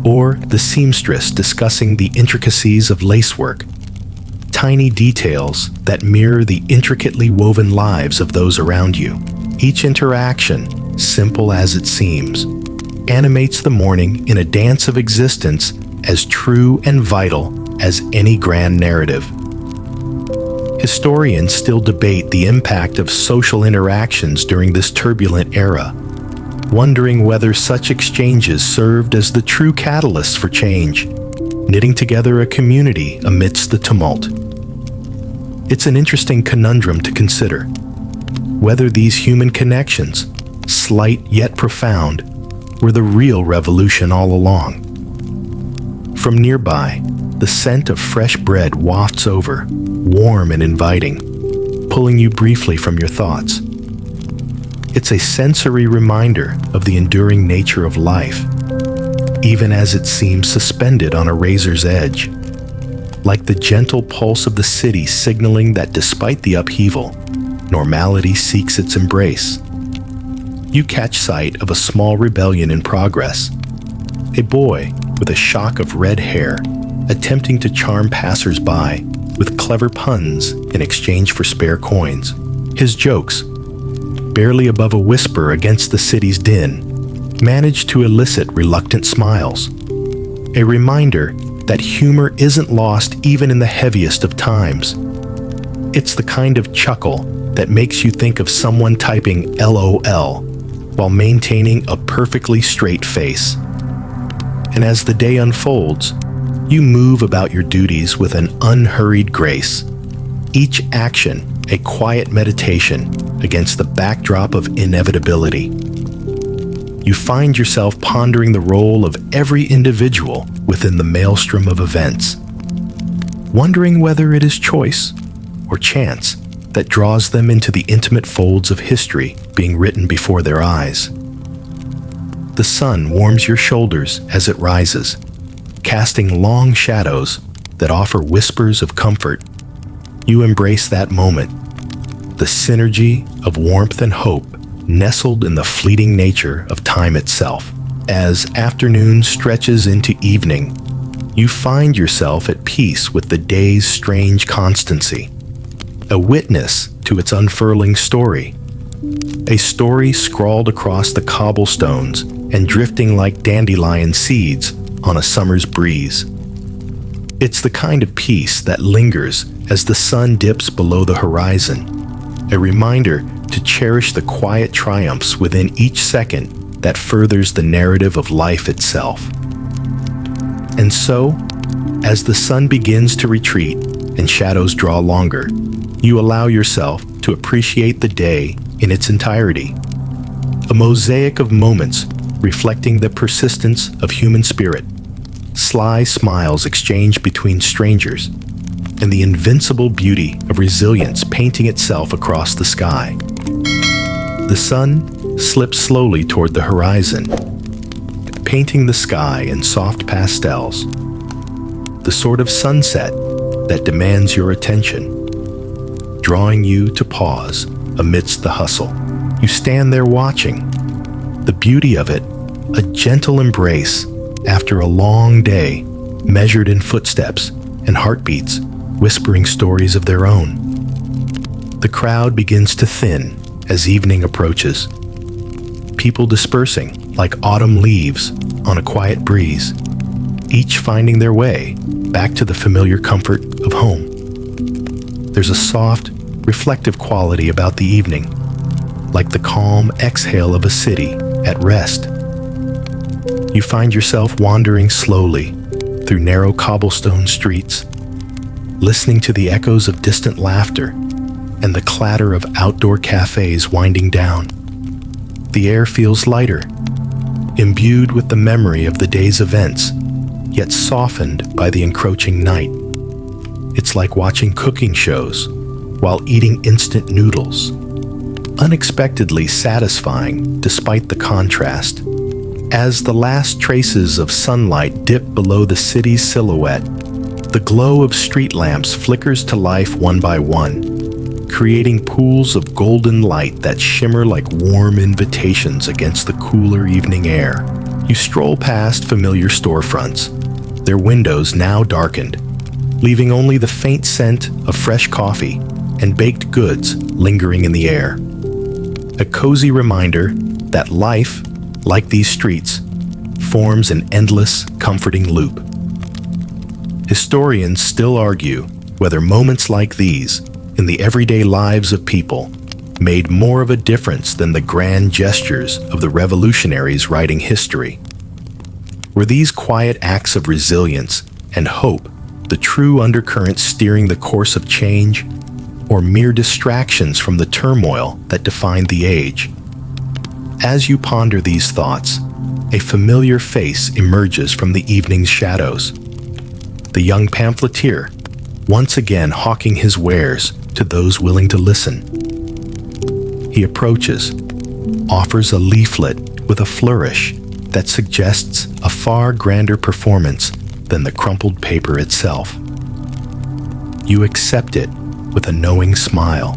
or the seamstress discussing the intricacies of lacework, tiny details that mirror the intricately woven lives of those around you. Each interaction, simple as it seems, animates the morning in a dance of existence as true and vital as any grand narrative. Historians still debate the impact of social interactions during this turbulent era, wondering whether such exchanges served as the true catalysts for change, knitting together a community amidst the tumult. It's an interesting conundrum to consider, whether these human connections, slight yet profound, were the real revolution all along. From nearby, the scent of fresh bread wafts over, warm and inviting, pulling you briefly from your thoughts. It's a sensory reminder of the enduring nature of life, even as it seems suspended on a razor's edge, like the gentle pulse of the city signaling that despite the upheaval, normality seeks its embrace. You catch sight of a small rebellion in progress, a boy with a shock of red hair attempting to charm passers-by with clever puns in exchange for spare coins. His jokes, barely above a whisper against the city's din, manage to elicit reluctant smiles, a reminder that humor isn't lost even in the heaviest of times. It's the kind of chuckle that makes you think of someone typing LOL while maintaining a perfectly straight face. And as the day unfolds, you move about your duties with an unhurried grace, each action a quiet meditation against the backdrop of inevitability. You find yourself pondering the role of every individual within the maelstrom of events, wondering whether it is choice or chance that draws them into the intimate folds of history being written before their eyes. The sun warms your shoulders as it rises, casting long shadows that offer whispers of comfort. You embrace that moment, the synergy of warmth and hope nestled in the fleeting nature of time itself. As afternoon stretches into evening, you find yourself at peace with the day's strange constancy, a witness to its unfurling story, a story scrawled across the cobblestones and drifting like dandelion seeds on a summer's breeze. It's the kind of peace that lingers as the sun dips below the horizon, a reminder to cherish the quiet triumphs within each second that furthers the narrative of life itself. And so, as the sun begins to retreat and shadows draw longer, you allow yourself to appreciate the day in its entirety, a mosaic of moments reflecting the persistence of human spirit, sly smiles exchanged between strangers, and the invincible beauty of resilience painting itself across the sky. The sun slips slowly toward the horizon, painting the sky in soft pastels, the sort of sunset that demands your attention, drawing you to pause amidst the hustle. You stand there watching, the beauty of it, a gentle embrace after a long day, measured in footsteps and heartbeats, whispering stories of their own. The crowd begins to thin as evening approaches, people dispersing like autumn leaves on a quiet breeze, each finding their way back to the familiar comfort of home. There's a soft, reflective quality about the evening, like the calm exhale of a city at rest. You find yourself wandering slowly through narrow cobblestone streets, listening to the echoes of distant laughter and the clatter of outdoor cafes winding down. The air feels lighter, imbued with the memory of the day's events, yet softened by the encroaching night. It's like watching cooking shows while eating instant noodles, unexpectedly satisfying despite the contrast. As the last traces of sunlight dip below the city's silhouette, the glow of street lamps flickers to life one by one, creating pools of golden light that shimmer like warm invitations against the cooler evening air. You stroll past familiar storefronts, their windows now darkened, leaving only the faint scent of fresh coffee and baked goods lingering in the air. A cozy reminder that life, like these streets, forms an endless, comforting loop. Historians still argue whether moments like these in the everyday lives of people made more of a difference than the grand gestures of the revolutionaries writing history. Were these quiet acts of resilience and hope the true undercurrent steering the course of change, or mere distractions from the turmoil that defined the age? As you ponder these thoughts, a familiar face emerges from the evening's shadows. The young pamphleteer, once again hawking his wares to those willing to listen. He approaches, offers a leaflet with a flourish that suggests a far grander performance than the crumpled paper itself. You accept it with a knowing smile,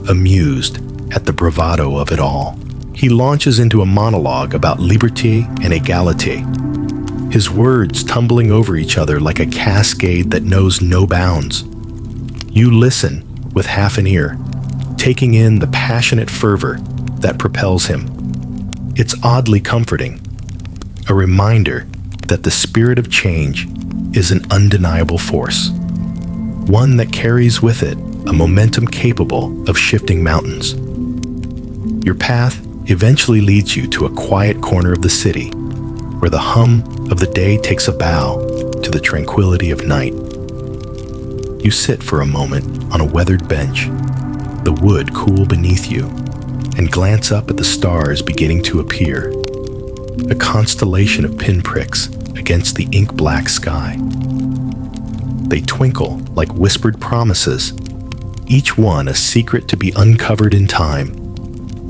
amused at the bravado of it all. He launches into a monologue about liberté and égalité, his words tumbling over each other like a cascade that knows no bounds. You listen with half an ear, taking in the passionate fervor that propels him. It's oddly comforting, a reminder that the spirit of change is an undeniable force, one that carries with it a momentum capable of shifting mountains. Your path eventually leads you to a quiet corner of the city, where the hum of the day takes a bow to the tranquility of night. You sit for a moment on a weathered bench, the wood cool beneath you, and glance up at the stars beginning to appear, a constellation of pinpricks against the ink-black sky. They twinkle like whispered promises, each one a secret to be uncovered in time.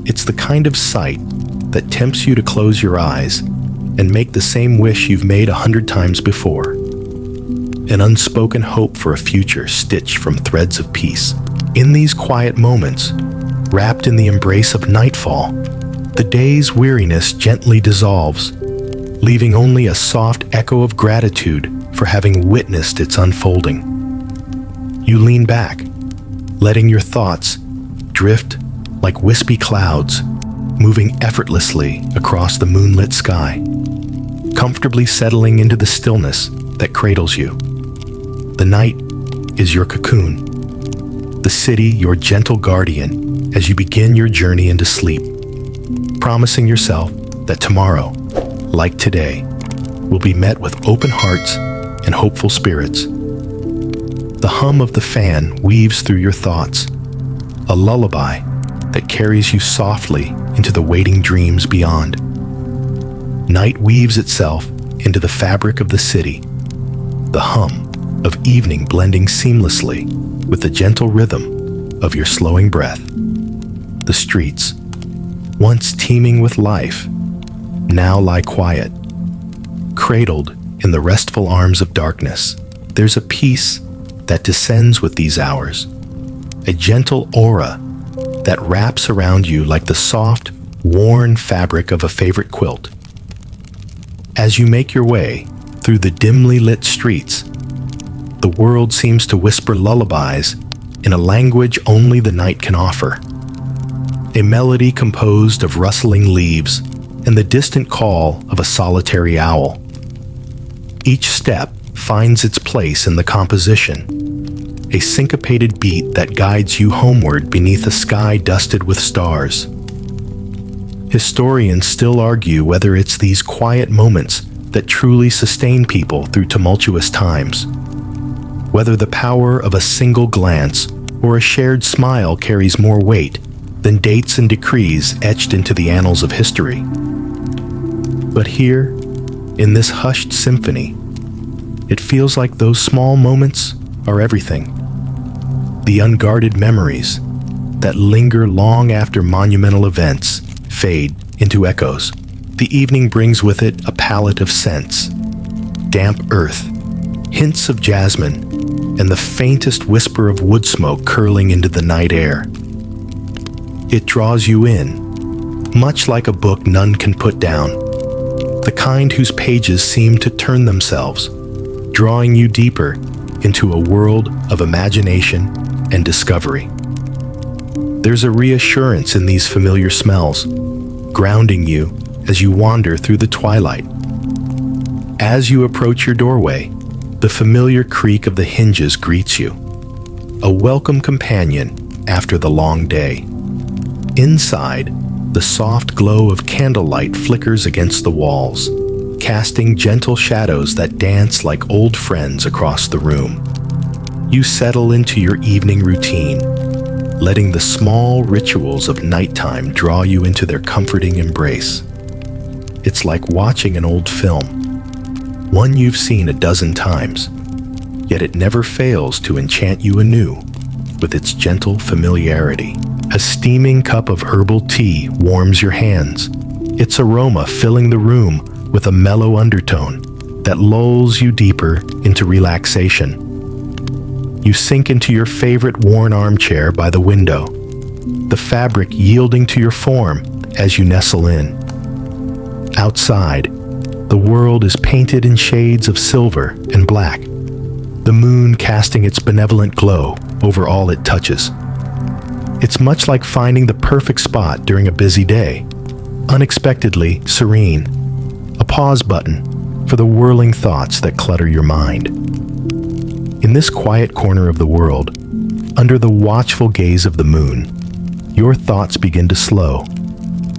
It's the kind of sight that tempts you to close your eyes and make the same wish you've made 100 times before. An unspoken hope for a future stitched from threads of peace. In these quiet moments, wrapped in the embrace of nightfall, the day's weariness gently dissolves, leaving only a soft echo of gratitude for having witnessed its unfolding. You lean back, letting your thoughts drift like wispy clouds, moving effortlessly across the moonlit sky, comfortably settling into the stillness that cradles you. The night is your cocoon, the city your gentle guardian as you begin your journey into sleep, promising yourself that tomorrow, like today, will be met with open hearts and hopeful spirits. The hum of the fan weaves through your thoughts, a lullaby that carries you softly into the waiting dreams beyond. Night weaves itself into the fabric of the city, the hum of evening blending seamlessly with the gentle rhythm of your slowing breath. The streets, once teeming with life, now lie quiet, cradled in the restful arms of darkness. There's a peace that descends with these hours, a gentle aura that wraps around you like the soft, worn fabric of a favorite quilt. As you make your way through the dimly lit streets, the world seems to whisper lullabies in a language only the night can offer. A melody composed of rustling leaves and the distant call of a solitary owl. Each step finds its place in the composition, a syncopated beat that guides you homeward beneath a sky dusted with stars. Historians still argue whether it's these quiet moments that truly sustain people through tumultuous times, whether the power of a single glance or a shared smile carries more weight than dates and decrees etched into the annals of history. But here, in this hushed symphony, it feels like those small moments are everything. The unguarded memories that linger long after monumental events fade into echoes. The evening brings with it a palette of scents, damp earth, hints of jasmine, and the faintest whisper of wood smoke curling into the night air. It draws you in, much like a book none can put down, the kind whose pages seem to turn themselves, drawing you deeper into a world of imagination and discovery. There's a reassurance in these familiar smells, grounding you as you wander through the twilight. As you approach your doorway, the familiar creak of the hinges greets you, a welcome companion after the long day. Inside, the soft glow of candlelight flickers against the walls, casting gentle shadows that dance like old friends across the room. You settle into your evening routine, letting the small rituals of nighttime draw you into their comforting embrace. It's like watching an old film, one you've seen a dozen times, yet it never fails to enchant you anew with its gentle familiarity. A steaming cup of herbal tea warms your hands, its aroma filling the room with a mellow undertone that lulls you deeper into relaxation. You sink into your favorite worn armchair by the window, the fabric yielding to your form as you nestle in. Outside, the world is painted in shades of silver and black, the moon casting its benevolent glow over all it touches. It's much like finding the perfect spot during a busy day, unexpectedly serene, a pause button for the whirling thoughts that clutter your mind. In this quiet corner of the world, under the watchful gaze of the moon, your thoughts begin to slow,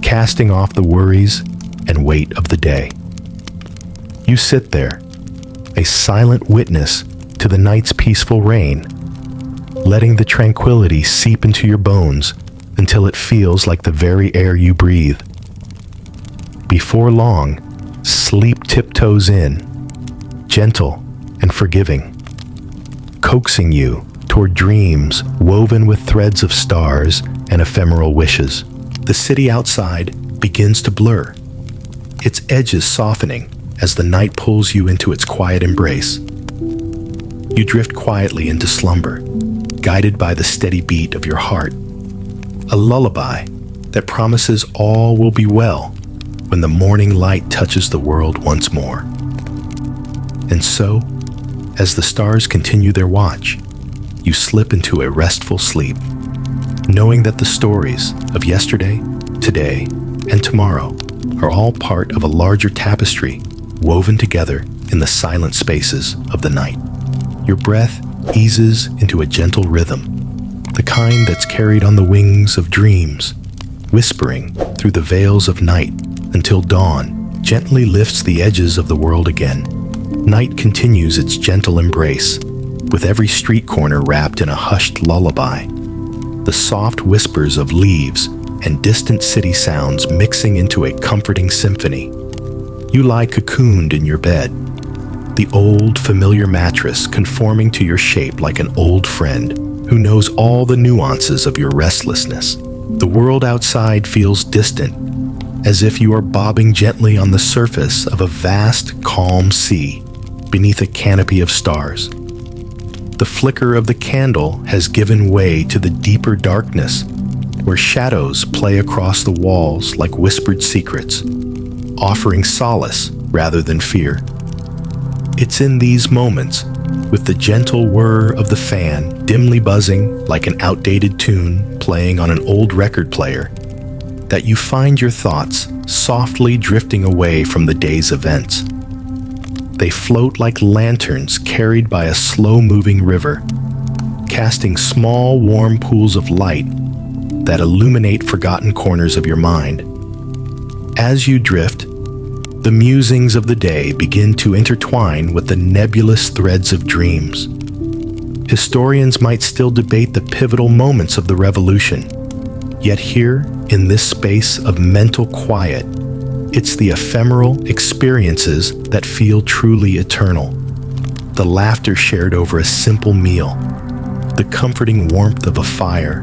casting off the worries and weight of the day. You sit there, a silent witness to the night's peaceful reign, letting the tranquility seep into your bones until it feels like the very air you breathe. Before long, sleep tiptoes in, gentle and forgiving, coaxing you toward dreams woven with threads of stars and ephemeral wishes. The city outside begins to blur, its edges softening as the night pulls you into its quiet embrace. You drift quietly into slumber, guided by the steady beat of your heart. A lullaby that promises all will be well when the morning light touches the world once more. And so, as the stars continue their watch, you slip into a restful sleep, knowing that the stories of yesterday, today, and tomorrow are all part of a larger tapestry woven together in the silent spaces of the night. Your breath eases into a gentle rhythm, the kind that's carried on the wings of dreams, whispering through the veils of night until dawn gently lifts the edges of the world again. Night continues its gentle embrace, with every street corner wrapped in a hushed lullaby, the soft whispers of leaves and distant city sounds mixing into a comforting symphony. You lie cocooned in your bed, the old, familiar mattress conforming to your shape like an old friend who knows all the nuances of your restlessness. The world outside feels distant, as if you are bobbing gently on the surface of a vast, calm sea beneath a canopy of stars. The flicker of the candle has given way to the deeper darkness, where shadows play across the walls like whispered secrets, offering solace rather than fear. It's in these moments, with the gentle whir of the fan dimly buzzing like an outdated tune playing on an old record player, that you find your thoughts softly drifting away from the day's events. They float like lanterns carried by a slow-moving river, casting small, warm pools of light that illuminate forgotten corners of your mind. As you drift, the musings of the day begin to intertwine with the nebulous threads of dreams. Historians might still debate the pivotal moments of the revolution, yet here, in this space of mental quiet, it's the ephemeral experiences that feel truly eternal. The laughter shared over a simple meal, the comforting warmth of a fire,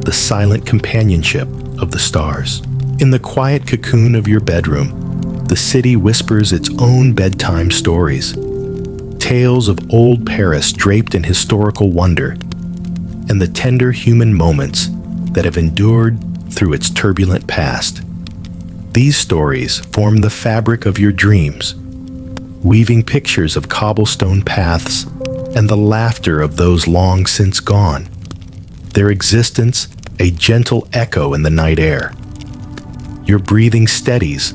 the silent companionship of the stars. In the quiet cocoon of your bedroom, the city whispers its own bedtime stories, tales of old Paris draped in historical wonder, and the tender human moments that have endured through its turbulent past. These stories form the fabric of your dreams, weaving pictures of cobblestone paths and the laughter of those long since gone, their existence a gentle echo in the night air. Your breathing steadies,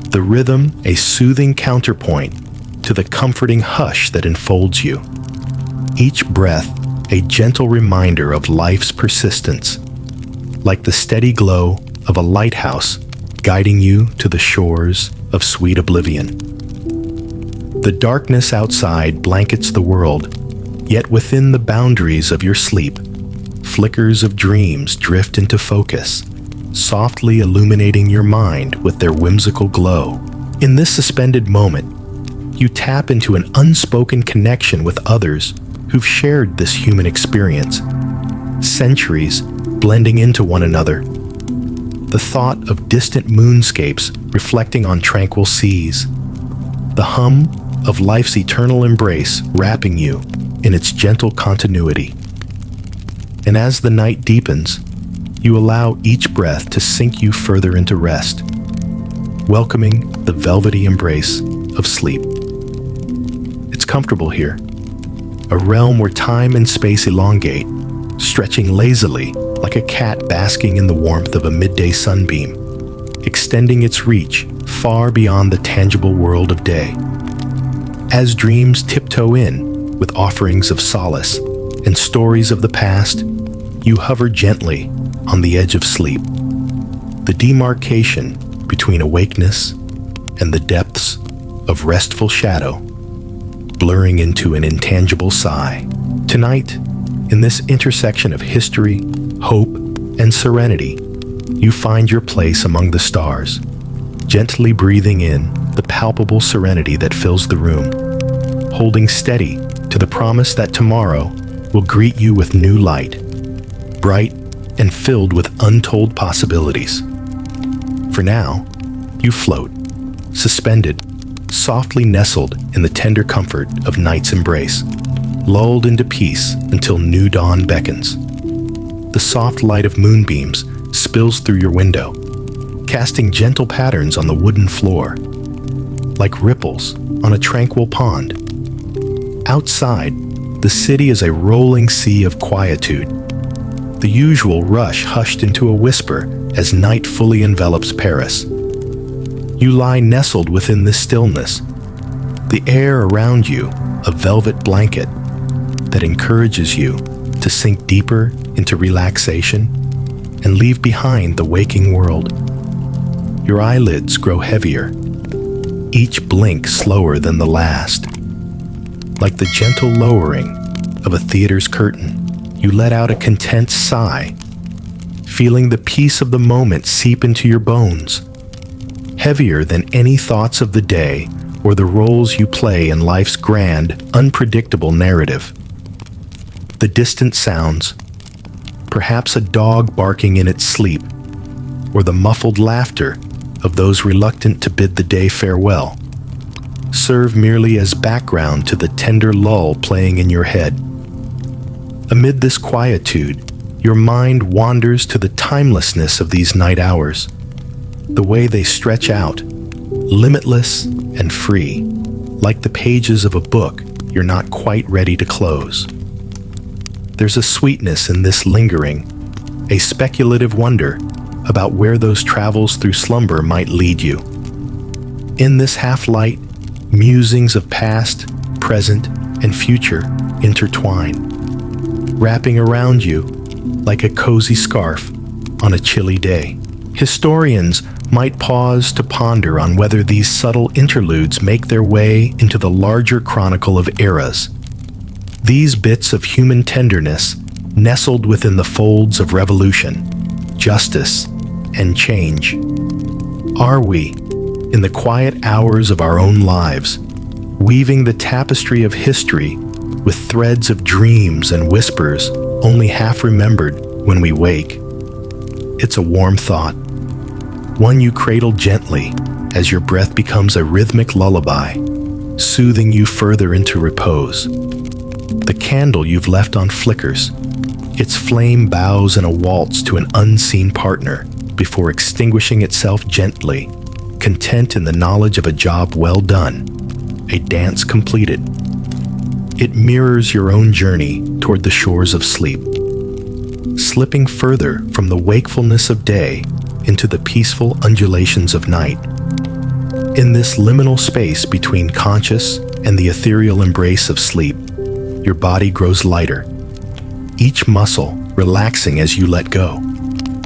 the rhythm a soothing counterpoint to the comforting hush that enfolds you. Each breath a gentle reminder of life's persistence, like the steady glow of a lighthouse guiding you to the shores of sweet oblivion. The darkness outside blankets the world, yet within the boundaries of your sleep, flickers of dreams drift into focus, softly illuminating your mind with their whimsical glow. In this suspended moment, you tap into an unspoken connection with others who've shared this human experience, centuries blending into one another. The thought of distant moonscapes reflecting on tranquil seas, the hum of life's eternal embrace wrapping you in its gentle continuity. And as the night deepens, you allow each breath to sink you further into rest, welcoming the velvety embrace of sleep. It's comfortable here, a realm where time and space elongate, stretching lazily like a cat basking in the warmth of a midday sunbeam, extending its reach far beyond the tangible world of day. As dreams tiptoe in with offerings of solace and stories of the past, you hover gently on the edge of sleep, the demarcation between awakeness and the depths of restful shadow, blurring into an intangible sigh. Tonight, in this intersection of history, hope, and serenity, you find your place among the stars, gently breathing in the palpable serenity that fills the room, holding steady to the promise that tomorrow will greet you with new light, bright and filled with untold possibilities. For now, you float, suspended, softly nestled in the tender comfort of night's embrace, lulled into peace until new dawn beckons. The soft light of moonbeams spills through your window, casting gentle patterns on the wooden floor, like ripples on a tranquil pond. Outside, the city is a rolling sea of quietude, the usual rush hushed into a whisper as night fully envelops Paris. You lie nestled within this stillness, the air around you a velvet blanket that encourages you to sink deeper into relaxation and leave behind the waking world. Your eyelids grow heavier, each blink slower than the last. Like the gentle lowering of a theater's curtain, you let out a content sigh, feeling the peace of the moment seep into your bones, heavier than any thoughts of the day or the roles you play in life's grand, unpredictable narrative. The distant sounds, perhaps a dog barking in its sleep, or the muffled laughter of those reluctant to bid the day farewell, serve merely as background to the tender lull playing in your head. Amid this quietude, your mind wanders to the timelessness of these night hours, the way they stretch out, limitless and free, like the pages of a book you're not quite ready to close. There's a sweetness in this lingering, a speculative wonder about where those travels through slumber might lead you. In this half-light, musings of past, present, and future intertwine, wrapping around you like a cozy scarf on a chilly day. Historians might pause to ponder on whether these subtle interludes make their way into the larger chronicle of eras. These bits of human tenderness nestled within the folds of revolution, justice, and change. Are we, in the quiet hours of our own lives, weaving the tapestry of history with threads of dreams and whispers only half remembered when we wake? It's a warm thought, one you cradle gently as your breath becomes a rhythmic lullaby, soothing you further into repose. The candle you've left on flickers, its flame bows in a waltz to an unseen partner before extinguishing itself gently, content in the knowledge of a job well done, a dance completed. It mirrors your own journey toward the shores of sleep, slipping further from the wakefulness of day into the peaceful undulations of night. In this liminal space between conscious and the ethereal embrace of sleep, your body grows lighter, each muscle relaxing as you let go,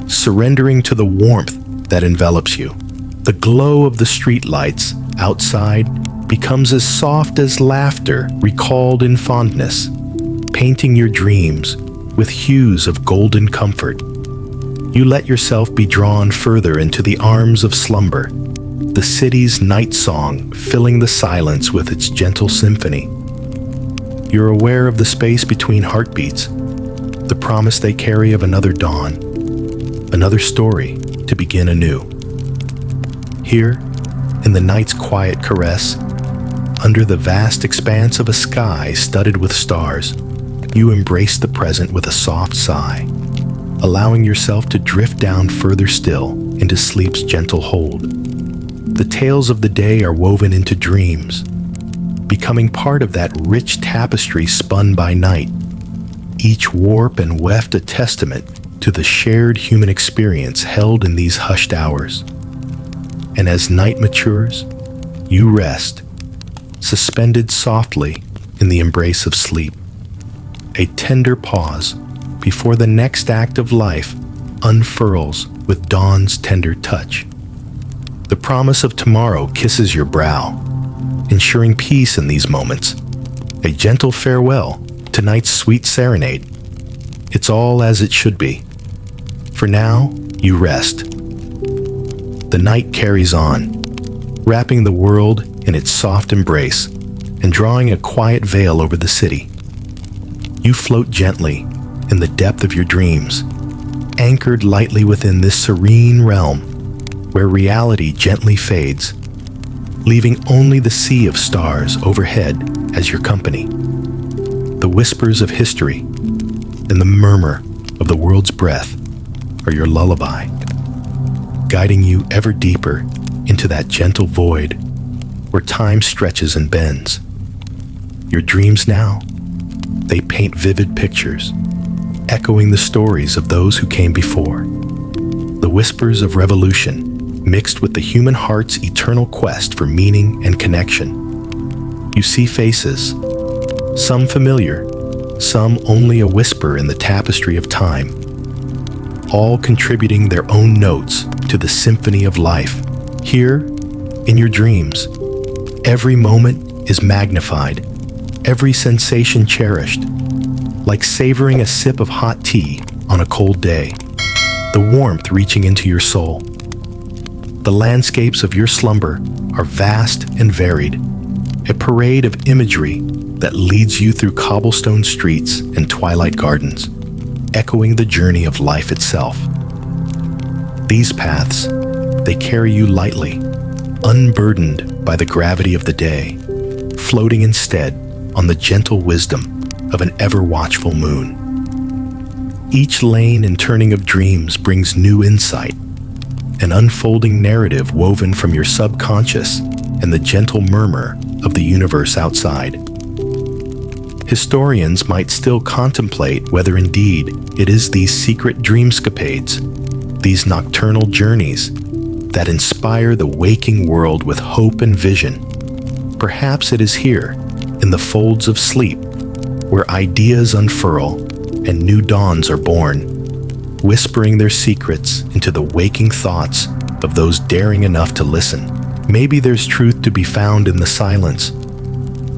surrendering to the warmth that envelops you. The glow of the streetlights outside becomes as soft as laughter recalled in fondness, painting your dreams with hues of golden comfort. You let yourself be drawn further into the arms of slumber, the city's night song filling the silence with its gentle symphony. You're aware of the space between heartbeats, the promise they carry of another dawn, another story to begin anew. Here, in the night's quiet caress, under the vast expanse of a sky studded with stars, you embrace the present with a soft sigh, allowing yourself to drift down further still into sleep's gentle hold. The tales of the day are woven into dreams, becoming part of that rich tapestry spun by night, each warp and weft a testament to the shared human experience held in these hushed hours. And as night matures, you rest, suspended softly in the embrace of sleep, a tender pause before the next act of life unfurls with dawn's tender touch. The promise of tomorrow kisses your brow, ensuring peace in these moments, a gentle farewell to night's sweet serenade. It's all as it should be. For now, you rest. The night carries on, wrapping the world in its soft embrace and drawing a quiet veil over the city. You float gently in the depth of your dreams, anchored lightly within this serene realm where reality gently fades, leaving only the sea of stars overhead as your company. The whispers of history and the murmur of the world's breath are your lullaby, guiding you ever deeper into that gentle void where time stretches and bends. Your dreams now, they paint vivid pictures, echoing the stories of those who came before. The whispers of revolution mixed with the human heart's eternal quest for meaning and connection. You see faces, some familiar, some only a whisper in the tapestry of time, all contributing their own notes to the symphony of life. Here, in your dreams, every moment is magnified, every sensation cherished, like savoring a sip of hot tea on a cold day, the warmth reaching into your soul. The landscapes of your slumber are vast and varied, a parade of imagery that leads you through cobblestone streets and twilight gardens, echoing the journey of life itself. These paths, they carry you lightly, unburdened by the gravity of the day, floating instead on the gentle wisdom of an ever-watchful moon. Each lane and turning of dreams brings new insight, an unfolding narrative woven from your subconscious and the gentle murmur of the universe outside. Historians might still contemplate whether indeed it is these secret dreamscapades, these nocturnal journeys, that inspire the waking world with hope and vision. Perhaps it is here, in the folds of sleep, where ideas unfurl and new dawns are born, whispering their secrets into the waking thoughts of those daring enough to listen. Maybe there's truth to be found in the silence,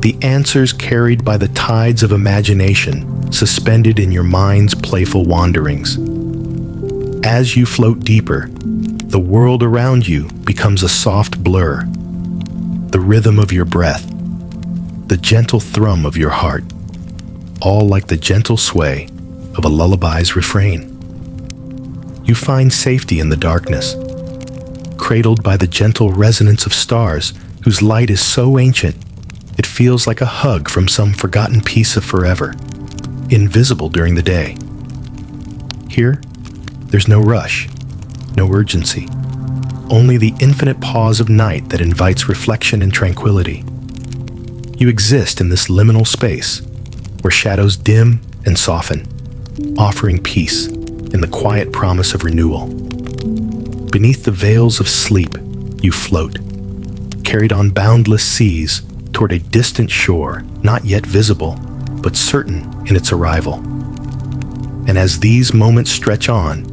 the answers carried by the tides of imagination suspended in your mind's playful wanderings. As you float deeper, the world around you becomes a soft blur, the rhythm of your breath, the gentle thrum of your heart, all like the gentle sway of a lullaby's refrain. You find safety in the darkness, cradled by the gentle resonance of stars whose light is so ancient it feels like a hug from some forgotten piece of forever, invisible during the day. Here, there's no rush, no urgency, only the infinite pause of night that invites reflection and tranquility. You exist in this liminal space where shadows dim and soften, offering peace in the quiet promise of renewal. Beneath the veils of sleep, you float, carried on boundless seas toward a distant shore not yet visible, but certain in its arrival. And as these moments stretch on,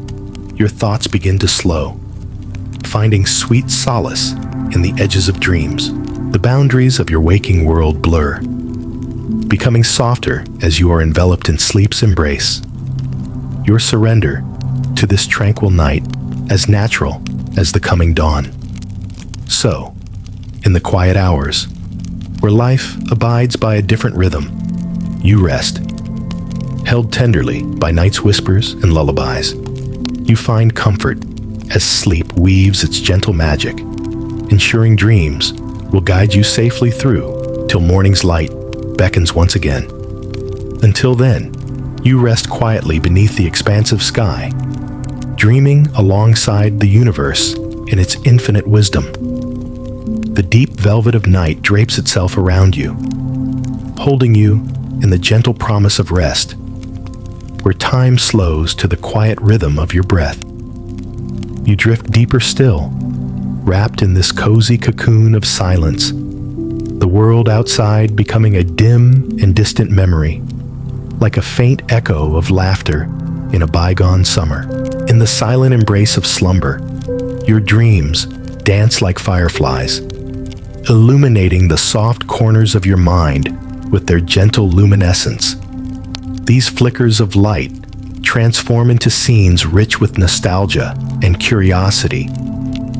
your thoughts begin to slow, finding sweet solace in the edges of dreams. The boundaries of your waking world blur, becoming softer as you are enveloped in sleep's embrace. Your surrender to this tranquil night as natural as the coming dawn. So, in the quiet hours, where life abides by a different rhythm, you rest, held tenderly by night's whispers and lullabies. You find comfort as sleep weaves its gentle magic, ensuring dreams will guide you safely through till morning's light beckons once again. Until then, you rest quietly beneath the expansive sky, dreaming alongside the universe in its infinite wisdom. The deep velvet of night drapes itself around you, holding you in the gentle promise of rest, where time slows to the quiet rhythm of your breath. You drift deeper still, wrapped in this cozy cocoon of silence, the world outside becoming a dim and distant memory, like a faint echo of laughter in a bygone summer. In the silent embrace of slumber, your dreams dance like fireflies, illuminating the soft corners of your mind with their gentle luminescence. These flickers of light transform into scenes rich with nostalgia and curiosity,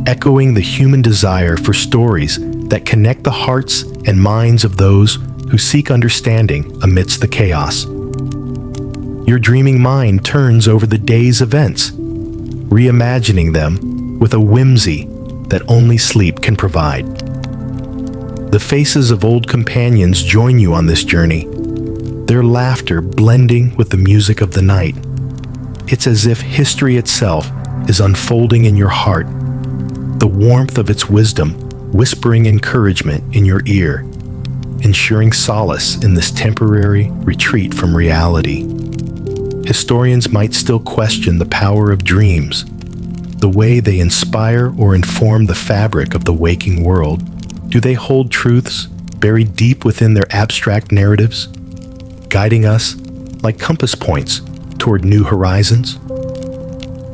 echoing the human desire for stories that connect the hearts and minds of those who seek understanding amidst the chaos. Your dreaming mind turns over the day's events, reimagining them with a whimsy that only sleep can provide. The faces of old companions join you on this journey, their laughter blending with the music of the night. It's as if history itself is unfolding in your heart, the warmth of its wisdom whispering encouragement in your ear, ensuring solace in this temporary retreat from reality. Historians might still question the power of dreams, the way they inspire or inform the fabric of the waking world. Do they hold truths buried deep within their abstract narratives, guiding us like compass points toward new horizons?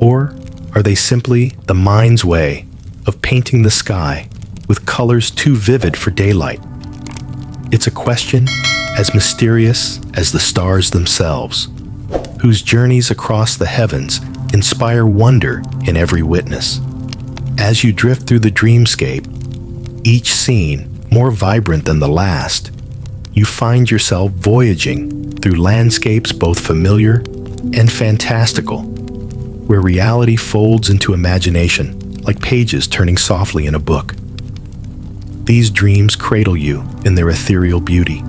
Or are they simply the mind's way of painting the sky with colors too vivid for daylight? It's a question as mysterious as the stars themselves, whose journeys across the heavens inspire wonder in every witness. As you drift through the dreamscape, each scene more vibrant than the last, you find yourself voyaging through landscapes both familiar and fantastical, where reality folds into imagination like pages turning softly in a book. These dreams cradle you in their ethereal beauty,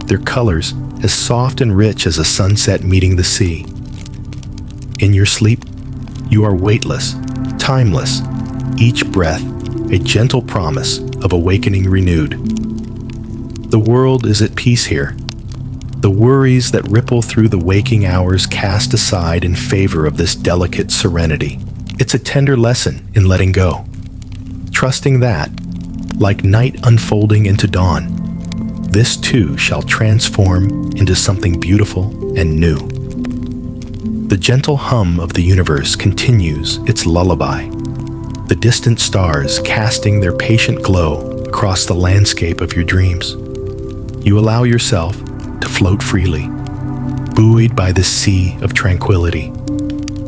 their colors as soft and rich as a sunset meeting the sea. In your sleep, you are weightless, timeless, each breath a gentle promise of awakening renewed. The world is at peace here. The worries that ripple through the waking hours cast aside in favor of this delicate serenity. It's a tender lesson in letting go, trusting that, like night unfolding into dawn, this too shall transform into something beautiful and new. The gentle hum of the universe continues its lullaby, the distant stars casting their patient glow across the landscape of your dreams. You allow yourself to float freely, buoyed by this sea of tranquility,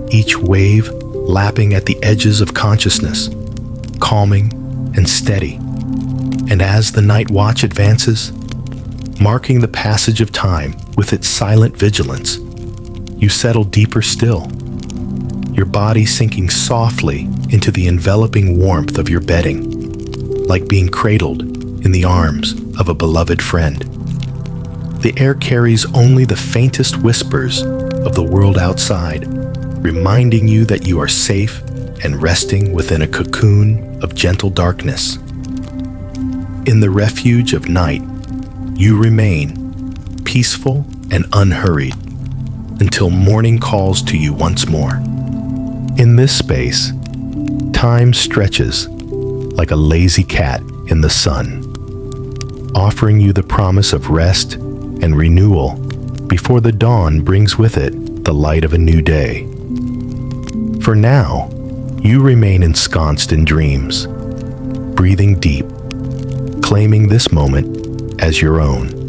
each wave lapping at the edges of consciousness, calming and steady. And as the night watch advances, marking the passage of time with its silent vigilance, you settle deeper still, your body sinking softly into the enveloping warmth of your bedding, like being cradled in the arms of a beloved friend. The air carries only the faintest whispers of the world outside, reminding you that you are safe and resting within a cocoon of gentle darkness. In the refuge of night, you remain peaceful and unhurried until morning calls to you once more. In this space, time stretches like a lazy cat in the sun, offering you the promise of rest and renewal before the dawn brings with it the light of a new day. For now, you remain ensconced in dreams, breathing deep, claiming this moment as your own.